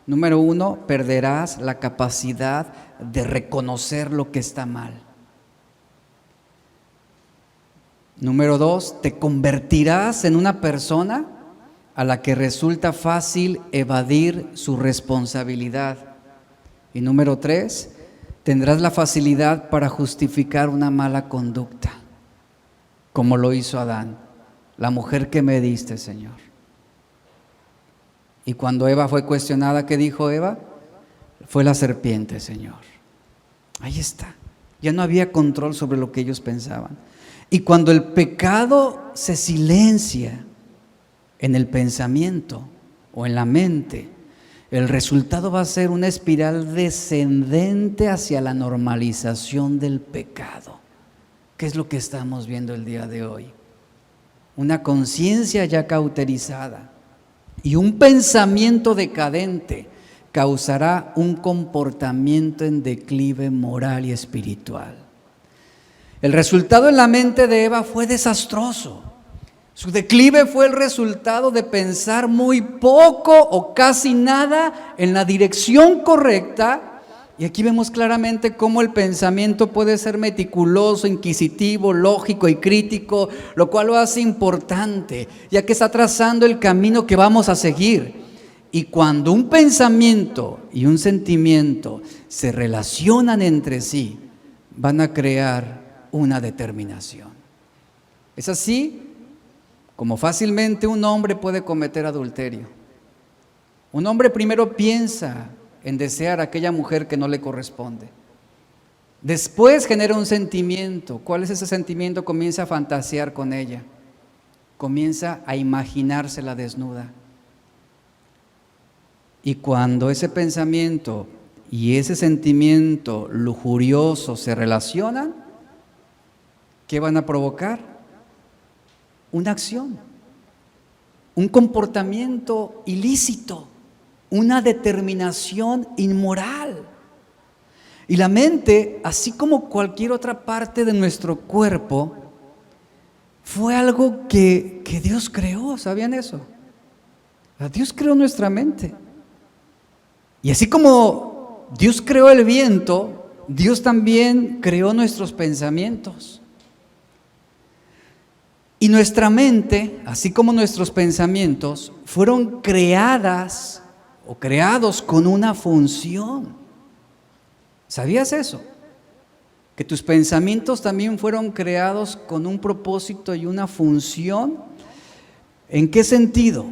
número uno, perderás la capacidad de reconocer lo que está mal. Número dos, te convertirás en una persona a la que resulta fácil evadir su responsabilidad. Y número tres, tendrás la facilidad para justificar una mala conducta, como lo hizo Adán. La mujer que me diste, Señor. Y cuando Eva fue cuestionada, ¿qué dijo Eva? Fue la serpiente, Señor. Ahí está. Ya no había control sobre lo que ellos pensaban. Y cuando el pecado se silencia en el pensamiento o en la mente, el resultado va a ser una espiral descendente hacia la normalización del pecado. ¿Qué es lo que estamos viendo el día de hoy? Una conciencia ya cauterizada y un pensamiento decadente causará un comportamiento en declive moral y espiritual. El resultado en la mente de Eva fue desastroso. Su declive fue el resultado de pensar muy poco o casi nada en la dirección correcta. Y aquí vemos claramente cómo el pensamiento puede ser meticuloso, inquisitivo, lógico y crítico, lo cual lo hace importante, ya que está trazando el camino que vamos a seguir. Y cuando un pensamiento y un sentimiento se relacionan entre sí, van a crear una determinación. Es así como fácilmente un hombre puede cometer adulterio. Un hombre primero piensa en desear a aquella mujer que no le corresponde. Después genera un sentimiento. ¿Cuál es ese sentimiento? Comienza a fantasear con ella. Comienza a imaginársela desnuda. Y cuando ese pensamiento y ese sentimiento lujurioso se relacionan, ¿qué van a provocar? Una acción, un comportamiento ilícito, una determinación inmoral. Y la mente, así como cualquier otra parte de nuestro cuerpo, fue algo que Dios creó. ¿Sabían eso? Dios creó nuestra mente. Y así como Dios creó el viento, Dios también creó nuestros pensamientos. Y nuestra mente, así como nuestros pensamientos, fueron creadas o creados con una función. ¿Sabías eso? Que tus pensamientos también fueron creados con un propósito y una función. ¿En qué sentido?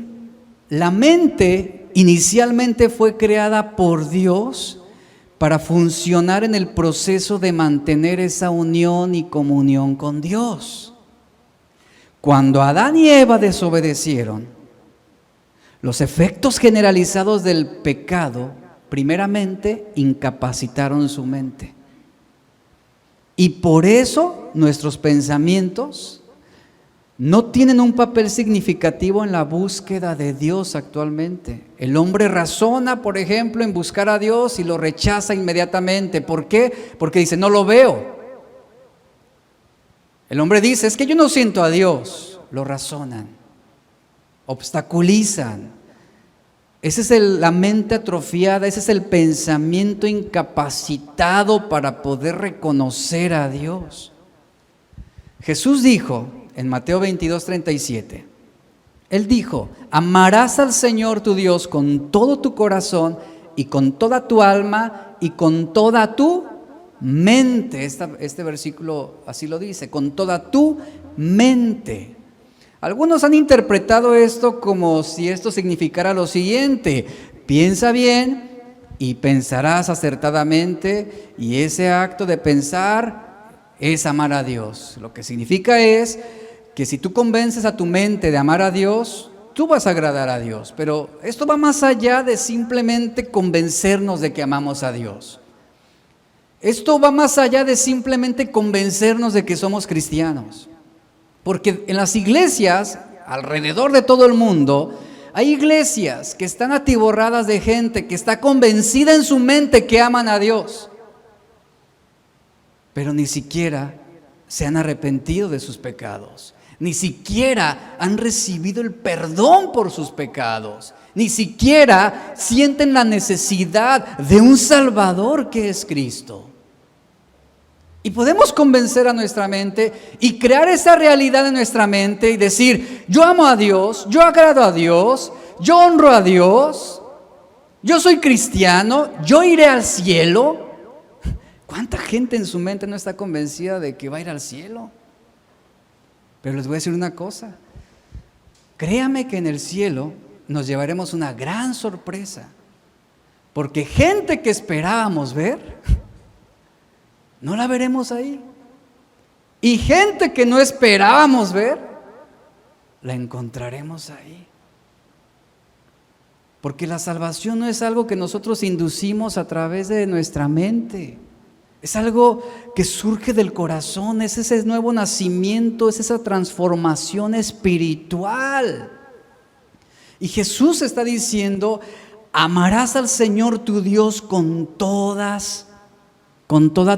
La mente inicialmente fue creada por Dios para funcionar en el proceso de mantener esa unión y comunión con Dios. Cuando Adán y Eva desobedecieron, Los efectos generalizados del pecado, primeramente, incapacitaron su mente. Y por eso nuestros pensamientos no tienen un papel significativo en la búsqueda de Dios actualmente. El hombre razona, por ejemplo, en buscar a Dios y lo rechaza inmediatamente. ¿Por qué? Porque dice, no lo veo. El hombre dice, es que yo no siento a Dios. Lo razonan, obstaculizan. Esa es la mente atrofiada, ese es el pensamiento incapacitado para poder reconocer a Dios. Jesús dijo en Mateo 22:37, Él dijo, amarás al Señor tu Dios con todo tu corazón y con toda tu alma y con toda tu mente. Este versículo así lo dice, con toda tu mente. Algunos han interpretado esto como si esto significara lo siguiente: piensa bien y pensarás acertadamente, y ese acto de pensar es amar a Dios. Lo que significa es que si tú convences a tu mente de amar a Dios, tú vas a agradar a Dios. Pero esto va más allá de simplemente convencernos de que amamos a Dios. Esto va más allá de simplemente convencernos de que somos cristianos. Porque en las iglesias, alrededor de todo el mundo, hay iglesias que están atiborradas de gente que está convencida en su mente que aman a Dios, pero ni siquiera se han arrepentido de sus pecados, ni siquiera han recibido el perdón por sus pecados, ni siquiera sienten la necesidad de un Salvador que es Cristo. Y podemos convencer a nuestra mente y crear esa realidad en nuestra mente y decir, yo amo a Dios, yo agrado a Dios, yo honro a Dios, yo soy cristiano, yo iré al cielo. ¿Cuánta gente en su mente no está convencida de que va a ir al cielo? Pero les voy a decir una cosa, créame que en el cielo nos llevaremos una gran sorpresa, porque gente que esperábamos ver, no la veremos ahí. Y gente que no esperábamos ver, la encontraremos ahí. Porque la salvación no es algo que nosotros inducimos a través de nuestra mente. Es algo que surge del corazón, es ese nuevo nacimiento, es esa transformación espiritual. Y Jesús está diciendo, amarás al Señor tu Dios con toda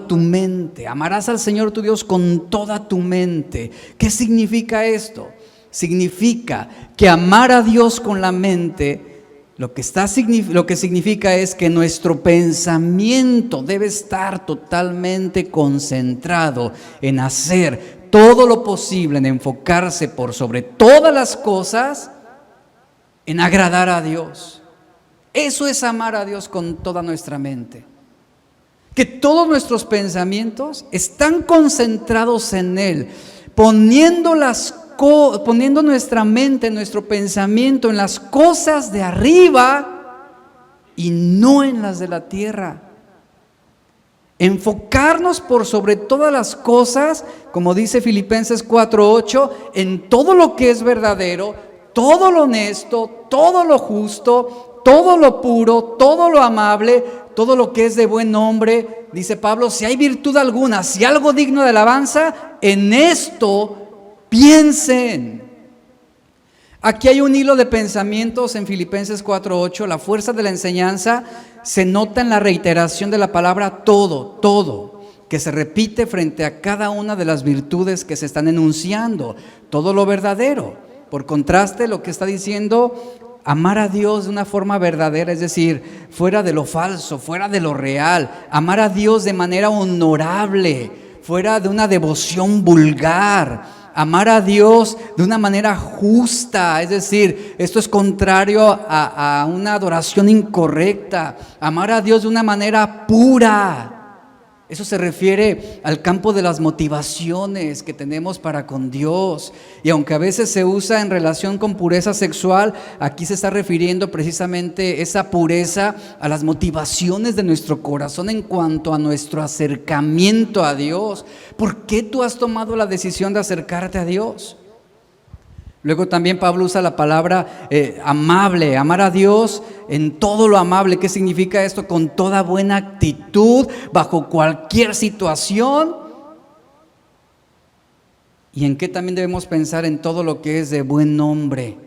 tu mente. Amarás al Señor tu Dios con toda tu mente. ¿Qué significa esto? Significa que amar a Dios con la mente, lo que significa es que nuestro pensamiento debe estar totalmente concentrado en hacer todo lo posible, en enfocarse por sobre todas las cosas, en agradar a Dios. Eso es amar a Dios con toda nuestra mente. Que todos nuestros pensamientos están concentrados en Él, poniendo nuestra mente, nuestro pensamiento en las cosas de arriba y no en las de la tierra. Enfocarnos por sobre todas las cosas, como dice Filipenses 4:8, en todo lo que es verdadero, todo lo honesto, todo lo justo, todo lo puro, todo lo amable, todo lo que es de buen nombre. Dice Pablo, si hay virtud alguna, si algo digno de alabanza, en esto piensen. Aquí hay un hilo de pensamientos en Filipenses 4:8. La fuerza de la enseñanza se nota en la reiteración de la palabra todo, que se repite frente a cada una de las virtudes que se están enunciando. Todo lo verdadero. Por contraste, lo que está diciendo, amar a Dios de una forma verdadera, es decir, fuera de lo falso, fuera de lo real. Amar a Dios de manera honorable, fuera de una devoción vulgar. Amar a Dios de una manera justa, es decir, esto es contrario a una adoración incorrecta. Amar a Dios de una manera pura. Eso se refiere al campo de las motivaciones que tenemos para con Dios. Y aunque a veces se usa en relación con pureza sexual, aquí se está refiriendo precisamente esa pureza a las motivaciones de nuestro corazón en cuanto a nuestro acercamiento a Dios. ¿Por qué tú has tomado la decisión de acercarte a Dios? Luego también Pablo usa la palabra amable, amar a Dios en todo lo amable. ¿Qué significa esto? Con toda buena actitud, bajo cualquier situación. ¿Y en qué también debemos pensar? En todo lo que es de buen nombre,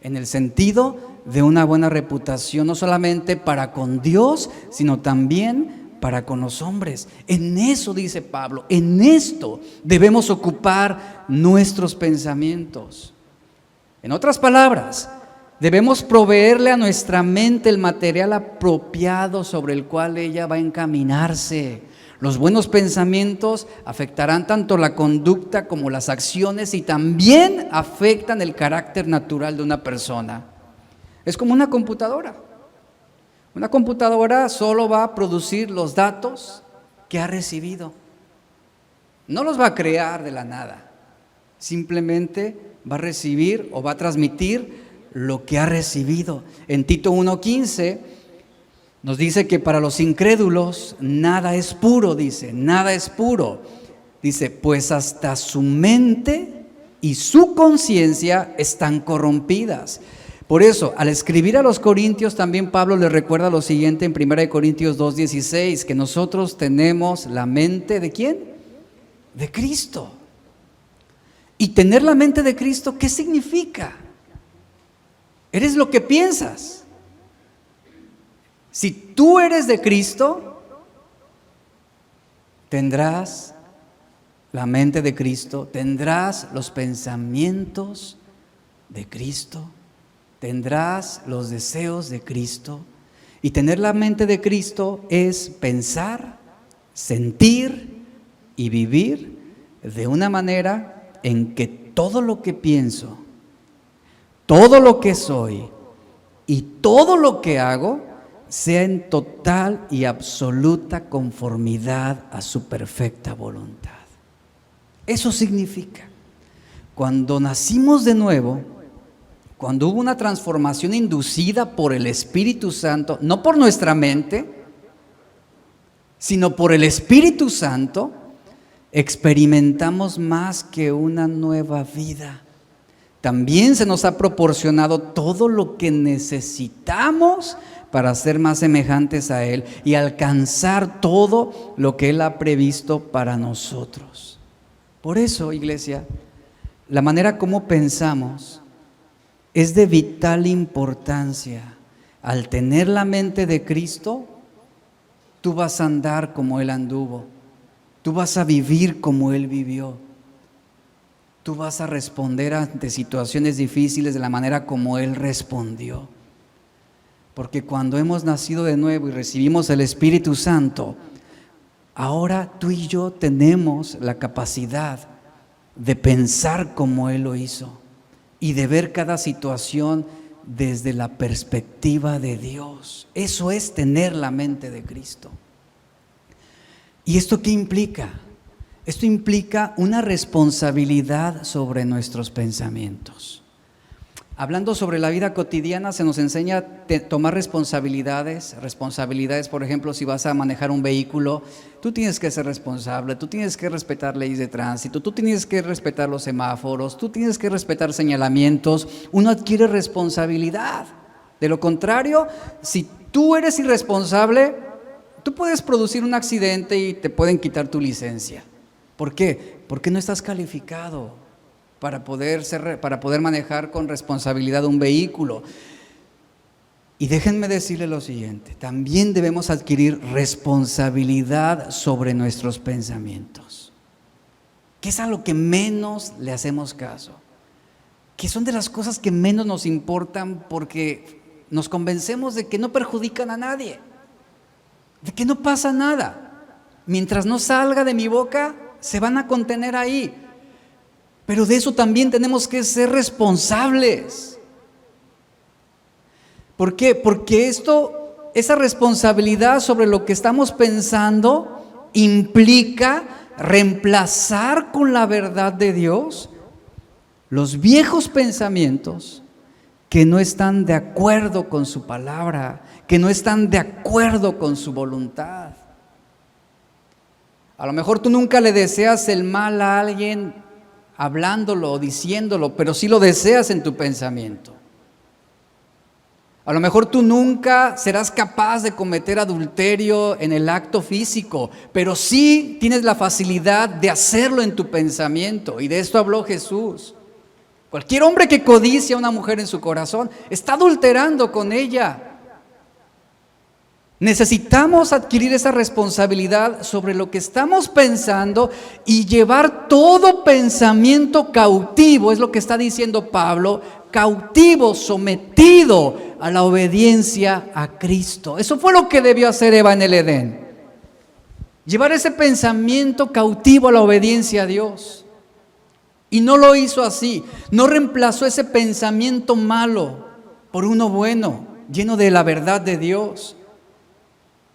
en el sentido de una buena reputación, no solamente para con Dios, sino también para con los hombres. En eso, dice Pablo, en esto debemos ocupar nuestros pensamientos. En otras palabras, debemos proveerle a nuestra mente el material apropiado sobre el cual ella va a encaminarse. Los buenos pensamientos afectarán tanto la conducta como las acciones y también afectan el carácter natural de una persona. Es como una computadora. Una computadora solo va a producir los datos que ha recibido. No los va a crear de la nada. Simplemente va a recibir o va a transmitir lo que ha recibido. En Tito 1:15 nos dice que para los incrédulos nada es puro, dice, nada es puro. Dice, pues hasta su mente y su conciencia están corrompidas. Por eso, al escribir a los Corintios, también Pablo les recuerda lo siguiente en 1 Corintios 2:16, que nosotros tenemos la mente ¿de quién? De Cristo. Y tener la mente de Cristo, ¿qué significa? Eres lo que piensas. Si tú eres de Cristo, tendrás la mente de Cristo, tendrás los pensamientos de Cristo, tendrás los deseos de Cristo. Y tener la mente de Cristo es pensar, sentir y vivir de una manera en que todo lo que pienso, todo lo que soy y todo lo que hago sea en total y absoluta conformidad a su perfecta voluntad. Eso significa, cuando nacimos de nuevo, cuando hubo una transformación inducida por el Espíritu Santo, no por nuestra mente, sino por el Espíritu Santo, experimentamos más que una nueva vida. También se nos ha proporcionado todo lo que necesitamos para ser más semejantes a Él y alcanzar todo lo que Él ha previsto para nosotros. Por eso, iglesia, la manera como pensamos es de vital importancia. Al tener la mente de Cristo, tú vas a andar como Él anduvo. Tú vas a vivir como Él vivió. Tú vas a responder ante situaciones difíciles de la manera como Él respondió. Porque cuando hemos nacido de nuevo y recibimos el Espíritu Santo, ahora tú y yo tenemos la capacidad de pensar como Él lo hizo y de ver cada situación desde la perspectiva de Dios. Eso es tener la mente de Cristo. ¿Y esto qué implica? Esto implica una responsabilidad sobre nuestros pensamientos. Hablando sobre la vida cotidiana, se nos enseña a tomar responsabilidades, por ejemplo, si vas a manejar un vehículo, tú tienes que ser responsable, tú tienes que respetar leyes de tránsito, tú tienes que respetar los semáforos, tú tienes que respetar señalamientos, uno adquiere responsabilidad. De lo contrario, si tú eres irresponsable, tú puedes producir un accidente y te pueden quitar tu licencia. ¿Por qué? Porque no estás calificado para poder manejar con responsabilidad un vehículo. Y déjenme decirle lo siguiente, también debemos adquirir responsabilidad sobre nuestros pensamientos, que es a lo que menos le hacemos caso, que son de las cosas que menos nos importan porque nos convencemos de que no perjudican a nadie, de que no pasa nada. Mientras no salga de mi boca, se van a contener ahí. Pero de eso también tenemos que ser responsables. ¿Por qué? Porque esa responsabilidad sobre lo que estamos pensando implica reemplazar con la verdad de Dios los viejos pensamientos que no están de acuerdo con su palabra, que no están de acuerdo con su voluntad. A lo mejor tú nunca le deseas el mal a alguien hablándolo o diciéndolo, pero sí lo deseas en tu pensamiento. A lo mejor tú nunca serás capaz de cometer adulterio en el acto físico, pero sí tienes la facilidad de hacerlo en tu pensamiento. Y de esto habló Jesús. Cualquier hombre que codicia a una mujer en su corazón está adulterando con ella. Necesitamos adquirir esa responsabilidad sobre lo que estamos pensando y llevar todo pensamiento cautivo, es lo que está diciendo Pablo, cautivo, sometido a la obediencia a Cristo. Eso fue lo que debió hacer Eva en el Edén. Llevar ese pensamiento cautivo a la obediencia a Dios. Y no lo hizo así. No reemplazó ese pensamiento malo por uno bueno, lleno de la verdad de Dios.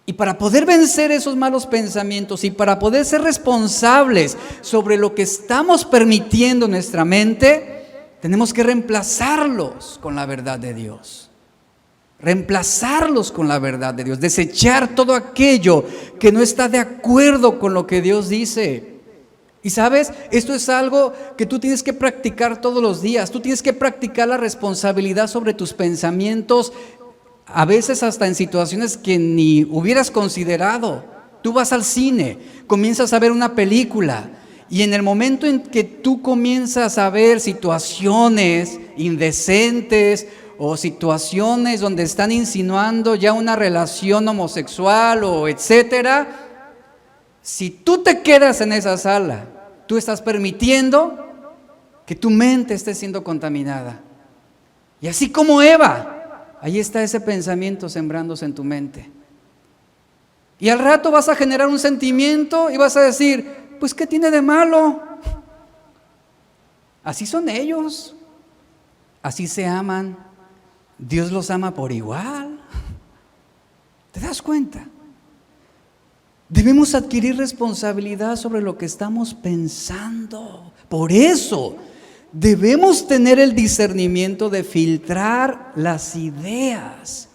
Y para poder vencer esos malos pensamientos y para poder ser responsables sobre lo que estamos permitiendo en nuestra mente, tenemos que reemplazarlos con la verdad de Dios. Reemplazarlos con la verdad de Dios. Desechar todo aquello que no está de acuerdo con lo que Dios dice. Y sabes, esto es algo que tú tienes que practicar todos los días. Tú tienes que practicar la responsabilidad sobre tus pensamientos, a veces hasta en situaciones que ni hubieras considerado. Tú vas al cine, comienzas a ver una película y en el momento en que tú comienzas a ver situaciones indecentes o situaciones donde están insinuando ya una relación homosexual o etcétera, si tú te quedas en esa sala, tú estás permitiendo que tu mente esté siendo contaminada. Y así como Eva, ahí está ese pensamiento sembrándose en tu mente. Y al rato vas a generar un sentimiento y vas a decir, pues ¿qué tiene de malo? Así son ellos, así se aman, Dios los ama por igual. ¿Te das cuenta? Debemos adquirir responsabilidad sobre lo que estamos pensando. Por eso debemos tener el discernimiento de filtrar las ideas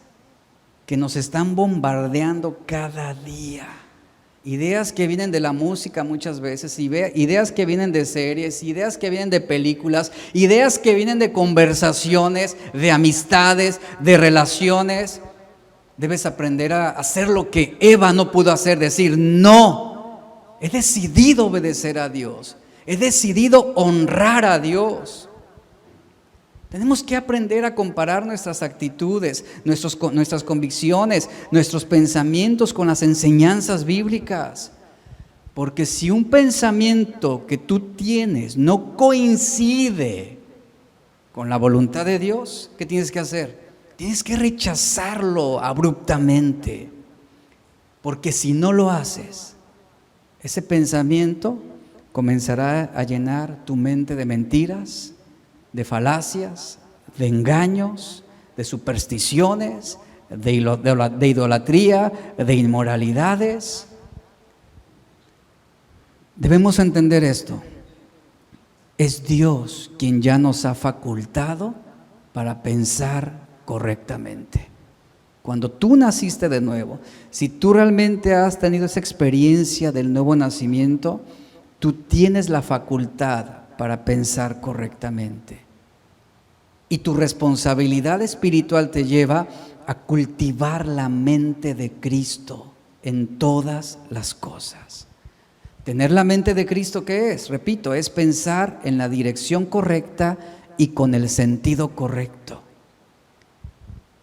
que nos están bombardeando cada día. Ideas que vienen de la música muchas veces, ideas que vienen de series, ideas que vienen de películas, ideas que vienen de conversaciones, de amistades, de relaciones. Debes aprender a hacer lo que Eva no pudo hacer, decir, no, he decidido obedecer a Dios. He decidido honrar a Dios. Tenemos que aprender a comparar nuestras actitudes, nuestras convicciones, nuestros pensamientos con las enseñanzas bíblicas. Porque si un pensamiento que tú tienes no coincide con la voluntad de Dios, ¿qué tienes que hacer? Tienes que rechazarlo abruptamente. Porque si no lo haces, ese pensamiento comenzará a llenar tu mente de mentiras, de falacias, de engaños, de supersticiones, de idolatría, de inmoralidades. Debemos entender esto. Es Dios quien ya nos ha facultado para pensar correctamente. Cuando tú naciste de nuevo, si tú realmente has tenido esa experiencia del nuevo nacimiento, tú tienes la facultad para pensar correctamente. Y tu responsabilidad espiritual te lleva a cultivar la mente de Cristo en todas las cosas. Tener la mente de Cristo, ¿qué es? Repito, es pensar en la dirección correcta y con el sentido correcto.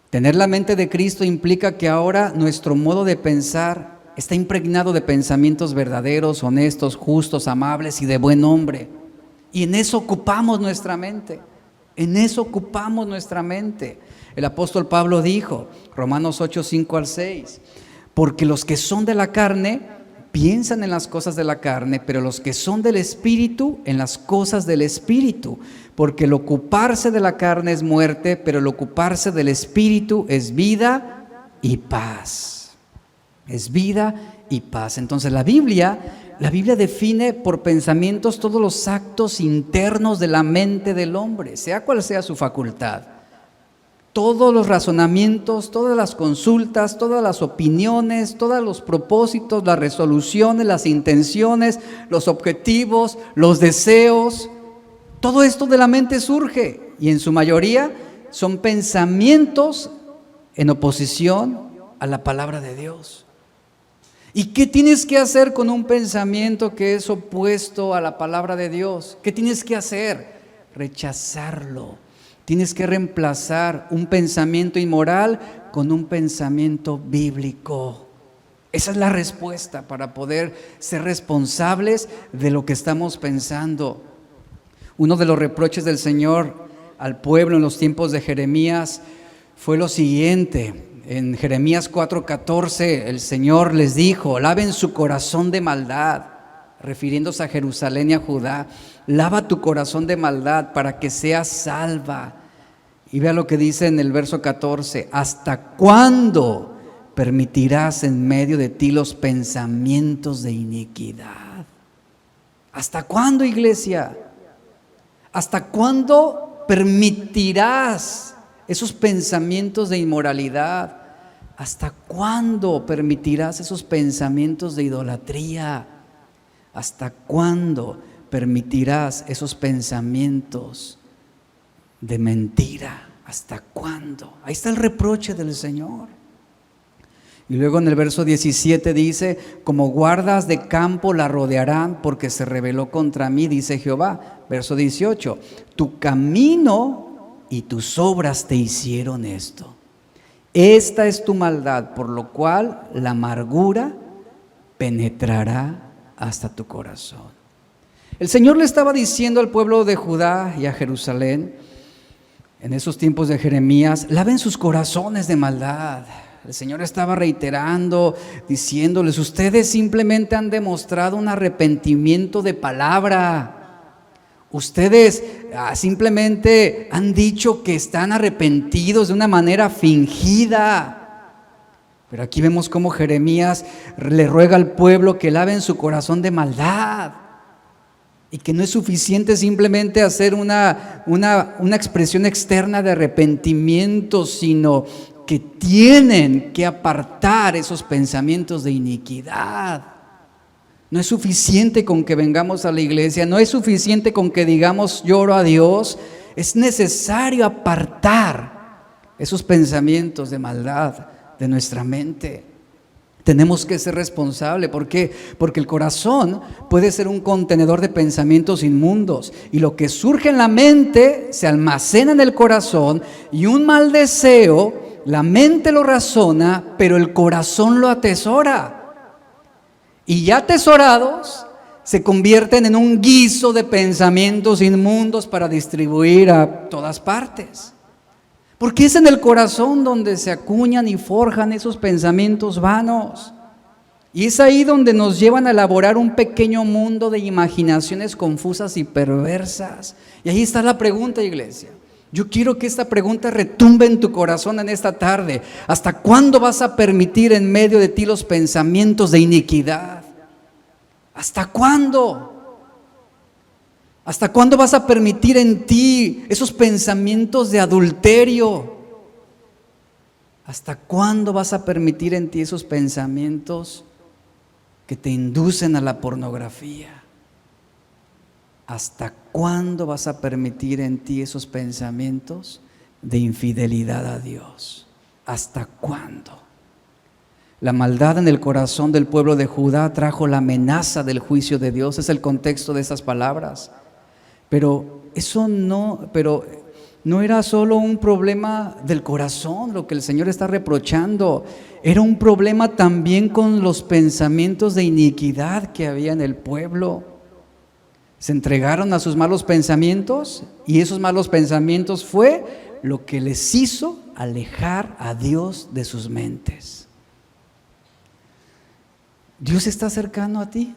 Tener la mente de Cristo implica que ahora nuestro modo de pensar está impregnado de pensamientos verdaderos, honestos, justos, amables y de buen nombre. Y en eso ocupamos nuestra mente. En eso ocupamos nuestra mente. El apóstol Pablo dijo, Romanos 8, 5 al 6, porque los que son de la carne piensan en las cosas de la carne, pero los que son del Espíritu en las cosas del Espíritu. Porque el ocuparse de la carne es muerte, pero el ocuparse del Espíritu es vida y paz. Es vida y paz. Entonces la Biblia define por pensamientos todos los actos internos de la mente del hombre, sea cual sea su facultad. Todos los razonamientos, todas las consultas, todas las opiniones, todos los propósitos, las resoluciones, las intenciones, los objetivos, los deseos, Todo esto de la mente surge y en su mayoría son pensamientos en oposición a la palabra de Dios. ¿Y qué tienes que hacer con un pensamiento que es opuesto a la palabra de Dios? ¿Qué tienes que hacer? Rechazarlo. Tienes que reemplazar un pensamiento inmoral con un pensamiento bíblico. Esa es la respuesta para poder ser responsables de lo que estamos pensando. Uno de los reproches del Señor al pueblo en los tiempos de Jeremías fue lo siguiente. En Jeremías 4:14 el Señor les dijo: laven su corazón de maldad, refiriéndose a Jerusalén y a Judá. Lava tu corazón de maldad para que seas salva. Y vea lo que dice en el verso 14: ¿hasta cuándo permitirás en medio de ti los pensamientos de iniquidad? ¿Hasta cuándo, iglesia? ¿Hasta cuándo permitirás esos pensamientos de inmoralidad? ¿Hasta cuándo permitirás esos pensamientos de idolatría? ¿Hasta cuándo permitirás esos pensamientos de mentira? ¿Hasta cuándo? Ahí está el reproche del Señor. Y luego en el verso 17 dice: como guardas de campo la rodearán, porque se rebeló contra mí, dice Jehová. Verso 18: tu camino y tus obras te hicieron esto. Esta es tu maldad, por lo cual la amargura penetrará hasta tu corazón. El Señor le estaba diciendo al pueblo de Judá y a Jerusalén en esos tiempos de Jeremías: laven sus corazones de maldad. El Señor estaba reiterando, diciéndoles: ustedes simplemente han demostrado un arrepentimiento de palabra. Ustedes simplemente han dicho que están arrepentidos de una manera fingida. Pero aquí vemos cómo Jeremías le ruega al pueblo que laven su corazón de maldad. Y que no es suficiente simplemente hacer una expresión externa de arrepentimiento, sino que tienen que apartar esos pensamientos de iniquidad. No es suficiente con que vengamos a la iglesia, no es suficiente con que digamos yo oro a Dios. Es necesario apartar esos pensamientos de maldad de nuestra mente. Tenemos que ser responsables. ¿Por qué? Porque el corazón puede ser un contenedor de pensamientos inmundos, y lo que surge en la mente se almacena en el corazón, y un mal deseo, la mente lo razona, pero el corazón lo atesora. Y ya atesorados, se convierten en un guiso de pensamientos inmundos para distribuir a todas partes. Porque es en el corazón donde se acuñan y forjan esos pensamientos vanos. Y es ahí donde nos llevan a elaborar un pequeño mundo de imaginaciones confusas y perversas. Y ahí está la pregunta, iglesia. Yo quiero que esta pregunta retumbe en tu corazón en esta tarde. ¿Hasta cuándo vas a permitir en medio de ti los pensamientos de iniquidad? ¿Hasta cuándo? ¿Hasta cuándo vas a permitir en ti esos pensamientos de adulterio? ¿Hasta cuándo vas a permitir en ti esos pensamientos que te inducen a la pornografía? ¿Hasta cuándo vas a permitir en ti esos pensamientos de infidelidad a Dios? ¿Hasta cuándo? La maldad en el corazón del pueblo de Judá trajo la amenaza del juicio de Dios. Es el contexto de esas palabras. Pero no era solo un problema del corazón lo que el Señor está reprochando. Era un problema también con los pensamientos de iniquidad que había en el pueblo. Se entregaron a sus malos pensamientos, y esos malos pensamientos fue lo que les hizo alejar a Dios de sus mentes. ¿Dios está cercano a ti?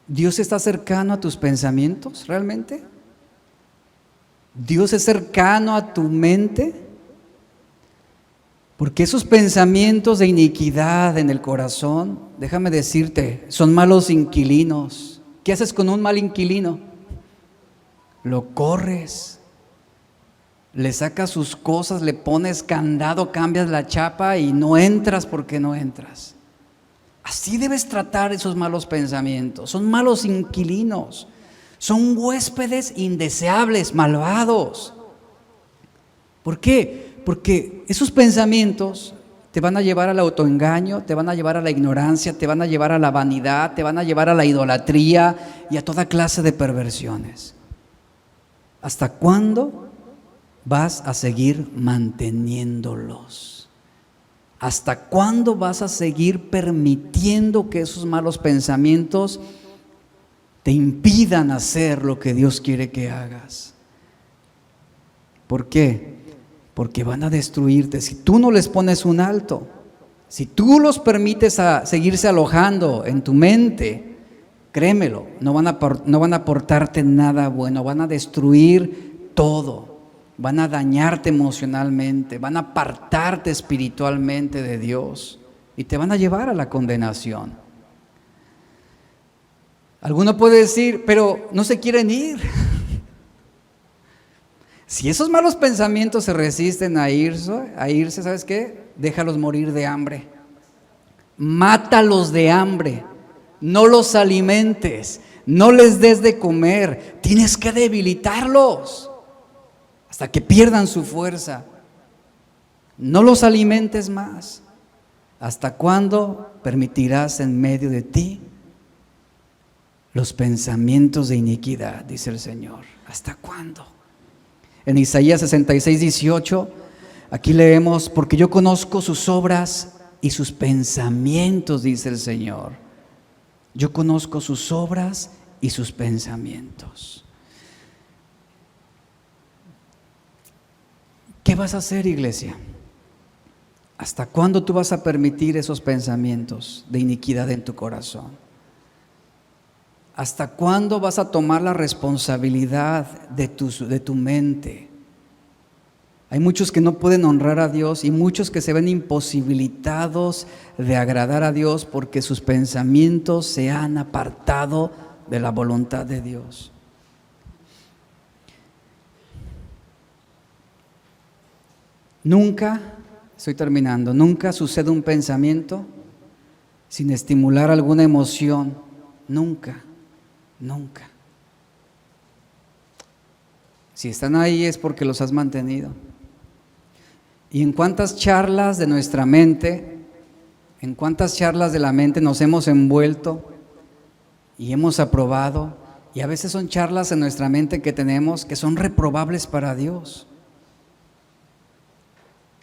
¿Dios está cercano a tus pensamientos realmente? ¿Dios es cercano a tu mente? Porque esos pensamientos de iniquidad en el corazón, déjame decirte, son malos inquilinos. ¿Qué haces con un mal inquilino? Lo corres, le sacas sus cosas, le pones candado, cambias la chapa y no entras porque no entras. Así debes tratar esos malos pensamientos. Son malos inquilinos, Son huéspedes indeseables, malvados. ¿Por qué? Porque esos pensamientos te van a llevar al autoengaño, te van a llevar a la ignorancia, te van a llevar a la vanidad, te van a llevar a la idolatría y a toda clase de perversiones. ¿Hasta cuándo vas a seguir manteniéndolos? ¿Hasta cuándo vas a seguir permitiendo que esos malos pensamientos te impidan hacer lo que Dios quiere que hagas? ¿Por qué? Porque van a destruirte. Si tú no les pones un alto, si tú los permites a seguirse alojando en tu mente, créemelo, no van a aportarte nada bueno, van a destruir todo, van a dañarte emocionalmente, van a apartarte espiritualmente de Dios y te van a llevar a la condenación. Alguno puede decir, pero no se quieren ir. Si esos malos pensamientos se resisten a irse, ¿sabes qué? Déjalos morir de hambre. Mátalos de hambre. No los alimentes. No les des de comer. Tienes que debilitarlos hasta que pierdan su fuerza. No los alimentes más. ¿Hasta cuándo permitirás en medio de ti los pensamientos de iniquidad? Dice el Señor. ¿Hasta cuándo? En Isaías 66:18, aquí leemos, porque yo conozco sus obras y sus pensamientos, dice el Señor. Yo conozco sus obras y sus pensamientos. ¿Qué vas a hacer, iglesia? ¿Hasta cuándo tú vas a permitir esos pensamientos de iniquidad en tu corazón? ¿Hasta cuándo vas a tomar la responsabilidad de tu mente? Hay muchos que no pueden honrar a Dios y muchos que se ven imposibilitados de agradar a Dios porque sus pensamientos se han apartado de la voluntad de Dios. Nunca sucede un pensamiento sin estimular alguna emoción. Nunca. Si están ahí es porque los has mantenido. ¿Y en cuántas charlas de nuestra mente, en cuántas charlas de la mente nos hemos envuelto y hemos aprobado? Y a veces son charlas en nuestra mente que tenemos que son reprobables para Dios.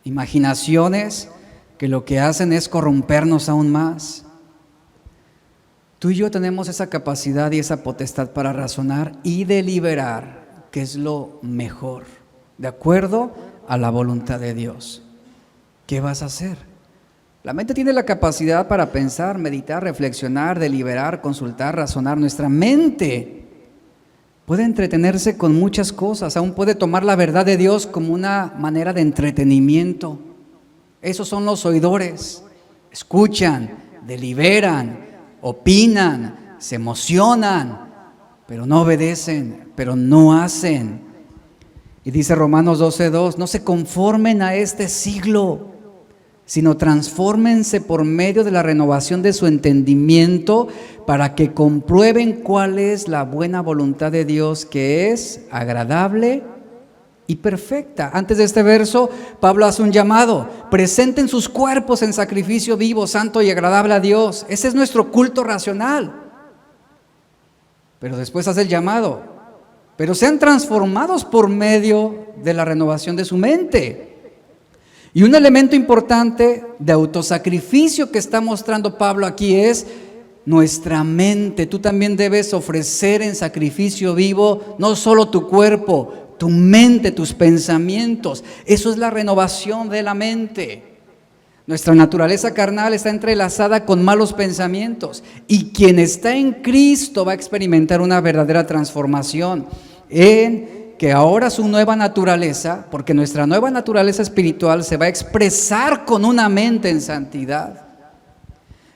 Imaginaciones que lo que hacen es corrompernos aún más. Tú y yo tenemos esa capacidad y esa potestad para razonar y deliberar qué es lo mejor, de acuerdo a la voluntad de Dios. ¿Qué vas a hacer? La mente tiene la capacidad para pensar, meditar, reflexionar, deliberar, consultar, razonar. Nuestra mente puede entretenerse con muchas cosas, aún puede tomar la verdad de Dios como una manera de entretenimiento. Esos son los oidores. Escuchan, deliberan, opinan, se emocionan, pero no obedecen, pero no hacen. Y dice Romanos 12:2, no se conformen a este siglo, sino transfórmense por medio de la renovación de su entendimiento para que comprueben cuál es la buena voluntad de Dios, que es agradable y perfecta. Antes de este verso, Pablo hace un llamado: presenten sus cuerpos en sacrificio vivo, santo y agradable a Dios. Ese es nuestro culto racional. Pero después hace el llamado: pero sean transformados por medio de la renovación de su mente. Y un elemento importante de autosacrificio que está mostrando Pablo aquí es nuestra mente. Tú también debes ofrecer en sacrificio vivo no solo tu cuerpo, tu mente, tus pensamientos. Eso es la renovación de la mente. Nuestra naturaleza carnal está entrelazada con malos pensamientos, y quien está en Cristo va a experimentar una verdadera transformación en que ahora su nueva naturaleza, porque nuestra nueva naturaleza espiritual se va a expresar con una mente en santidad.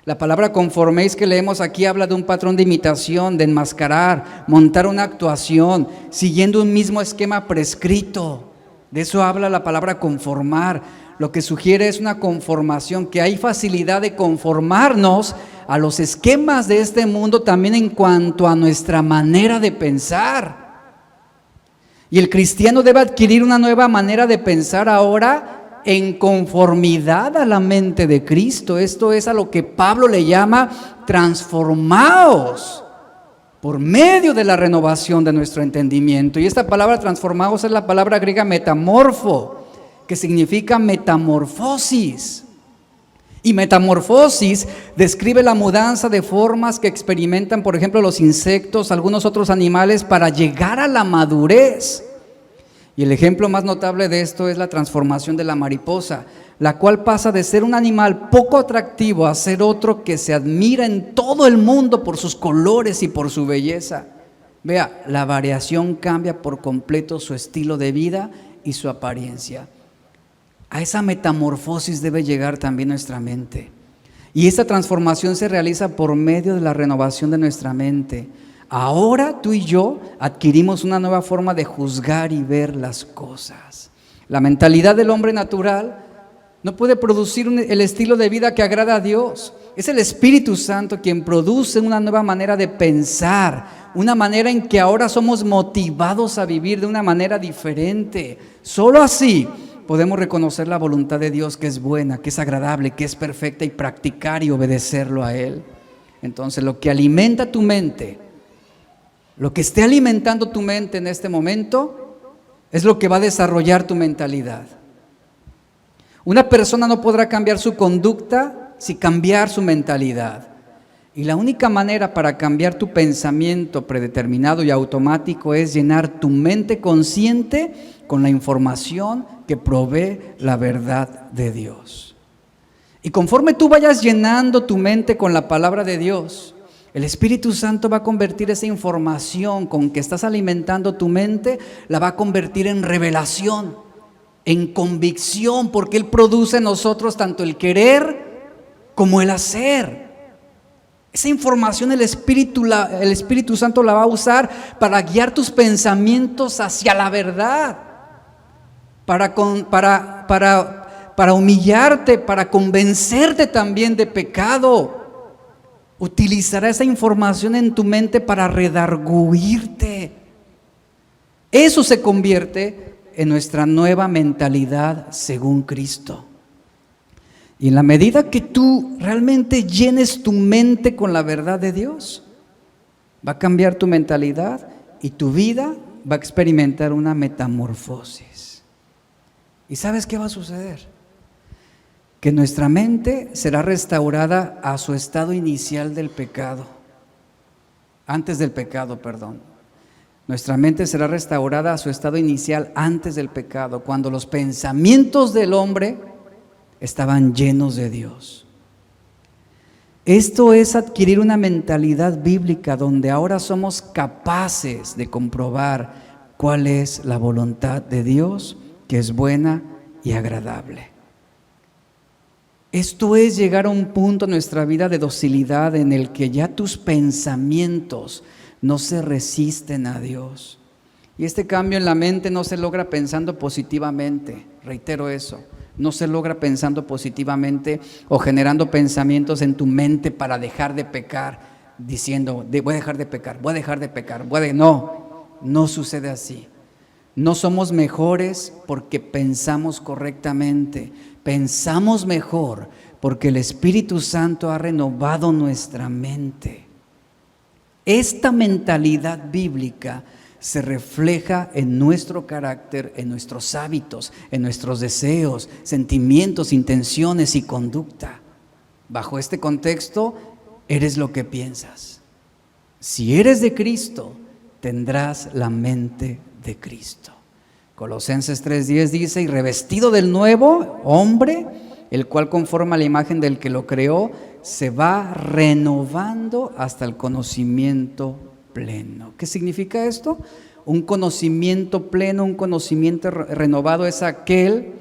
La palabra conforméis que leemos aquí habla de un patrón de imitación, de enmascarar, montar una actuación, siguiendo un mismo esquema prescrito. De eso habla la palabra conformar. lo que sugiere es una conformación, que hay facilidad de conformarnos a los esquemas de este mundo también en cuanto a nuestra manera de pensar. Y el cristiano debe adquirir una nueva manera de pensar ahora en conformidad a la mente de Cristo. Esto es a lo que Pablo le llama transformaos por medio de la renovación de nuestro entendimiento. Y esta palabra transformaos es la palabra griega metamorfo, que significa metamorfosis. Y metamorfosis describe la mudanza de formas que experimentan, por ejemplo, los insectos, algunos otros animales, para llegar a la madurez. Y el ejemplo más notable de esto es la transformación de la mariposa, la cual pasa de ser un animal poco atractivo a ser otro que se admira en todo el mundo por sus colores y por su belleza. Vea, la variación cambia por completo su estilo de vida y su apariencia. A esa metamorfosis debe llegar también nuestra mente. Y esta transformación se realiza por medio de la renovación de nuestra mente. Ahora tú y yo adquirimos una nueva forma de juzgar y ver las cosas. La mentalidad del hombre natural no puede producir el estilo de vida que agrada a Dios. Es el Espíritu Santo quien produce una nueva manera de pensar, una manera en que ahora somos motivados a vivir de una manera diferente. Solo así podemos reconocer la voluntad de Dios, que es buena, que es agradable, que es perfecta, y practicar y obedecerlo a Él. Entonces, lo que alimenta tu mente, lo que esté alimentando tu mente en este momento, es lo que va a desarrollar tu mentalidad. Una persona no podrá cambiar su conducta sin cambiar su mentalidad. Y la única manera para cambiar tu pensamiento predeterminado y automático es llenar tu mente consciente con la información que provee la verdad de Dios. Y conforme tú vayas llenando tu mente con la palabra de Dios, el Espíritu Santo va a convertir esa información con que estás alimentando tu mente, la va a convertir en revelación, en convicción, porque Él produce en nosotros tanto el querer como el hacer. Esa información el Espíritu Santo la va a usar para guiar tus pensamientos hacia la verdad, para humillarte, para convencerte también de pecado. Utilizará esa información en tu mente para redarguirte. Eso se convierte en nuestra nueva mentalidad según Cristo. Y en la medida que tú realmente llenes tu mente con la verdad de Dios, va a cambiar tu mentalidad y tu vida va a experimentar una metamorfosis. ¿Y sabes qué va a suceder? Que nuestra mente será restaurada a su estado inicial del pecado. Antes del pecado, perdón. Nuestra mente será restaurada a su estado inicial antes del pecado, cuando los pensamientos del hombre estaban llenos de Dios. Esto es adquirir una mentalidad bíblica donde ahora somos capaces de comprobar cuál es la voluntad de Dios, que es buena y agradable. Esto es llegar a un punto en nuestra vida de docilidad en el que ya tus pensamientos no se resisten a Dios. Y este cambio en la mente no se logra pensando positivamente, reitero eso. No se logra pensando positivamente o generando pensamientos en tu mente para dejar de pecar, diciendo, voy a dejar de pecar, voy a dejar de pecar, no sucede así. No somos mejores porque pensamos correctamente, pensamos mejor porque el Espíritu Santo ha renovado nuestra mente. Esta mentalidad bíblica se refleja en nuestro carácter, en nuestros hábitos, en nuestros deseos, sentimientos, intenciones y conducta. Bajo este contexto, eres lo que piensas. Si eres de Cristo, tendrás la mente de Cristo. Colosenses 3:10 dice, y revestido del nuevo hombre, el cual conforme a la imagen del que lo creó, se va renovando hasta el conocimiento pleno. ¿Qué significa esto? Un conocimiento pleno, un conocimiento renovado es aquel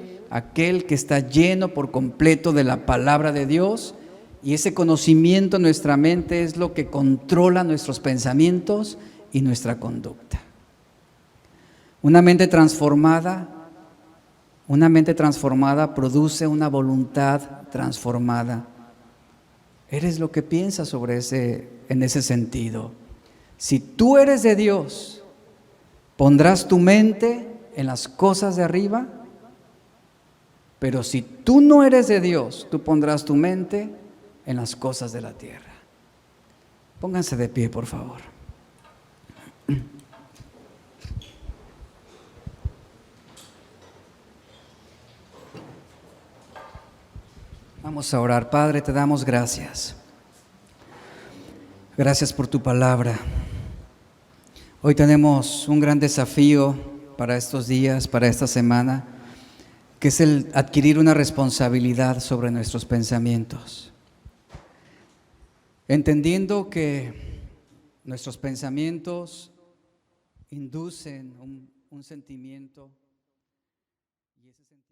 que está lleno por completo de la palabra de Dios, y ese conocimiento en nuestra mente es lo que controla nuestros pensamientos y nuestra conducta. Una mente transformada Una mente transformada produce una voluntad transformada. Eres lo que piensas en ese sentido. Si tú eres de Dios, pondrás tu mente en las cosas de arriba, pero si tú no eres de Dios, tú pondrás tu mente en las cosas de la tierra. Pónganse de pie, por favor. Vamos a orar. Padre, te damos gracias. Gracias por tu palabra. Hoy tenemos un gran desafío para estos días, para esta semana, que es el adquirir una responsabilidad sobre nuestros pensamientos. Entendiendo que nuestros pensamientos inducen un sentimiento y ese sentimiento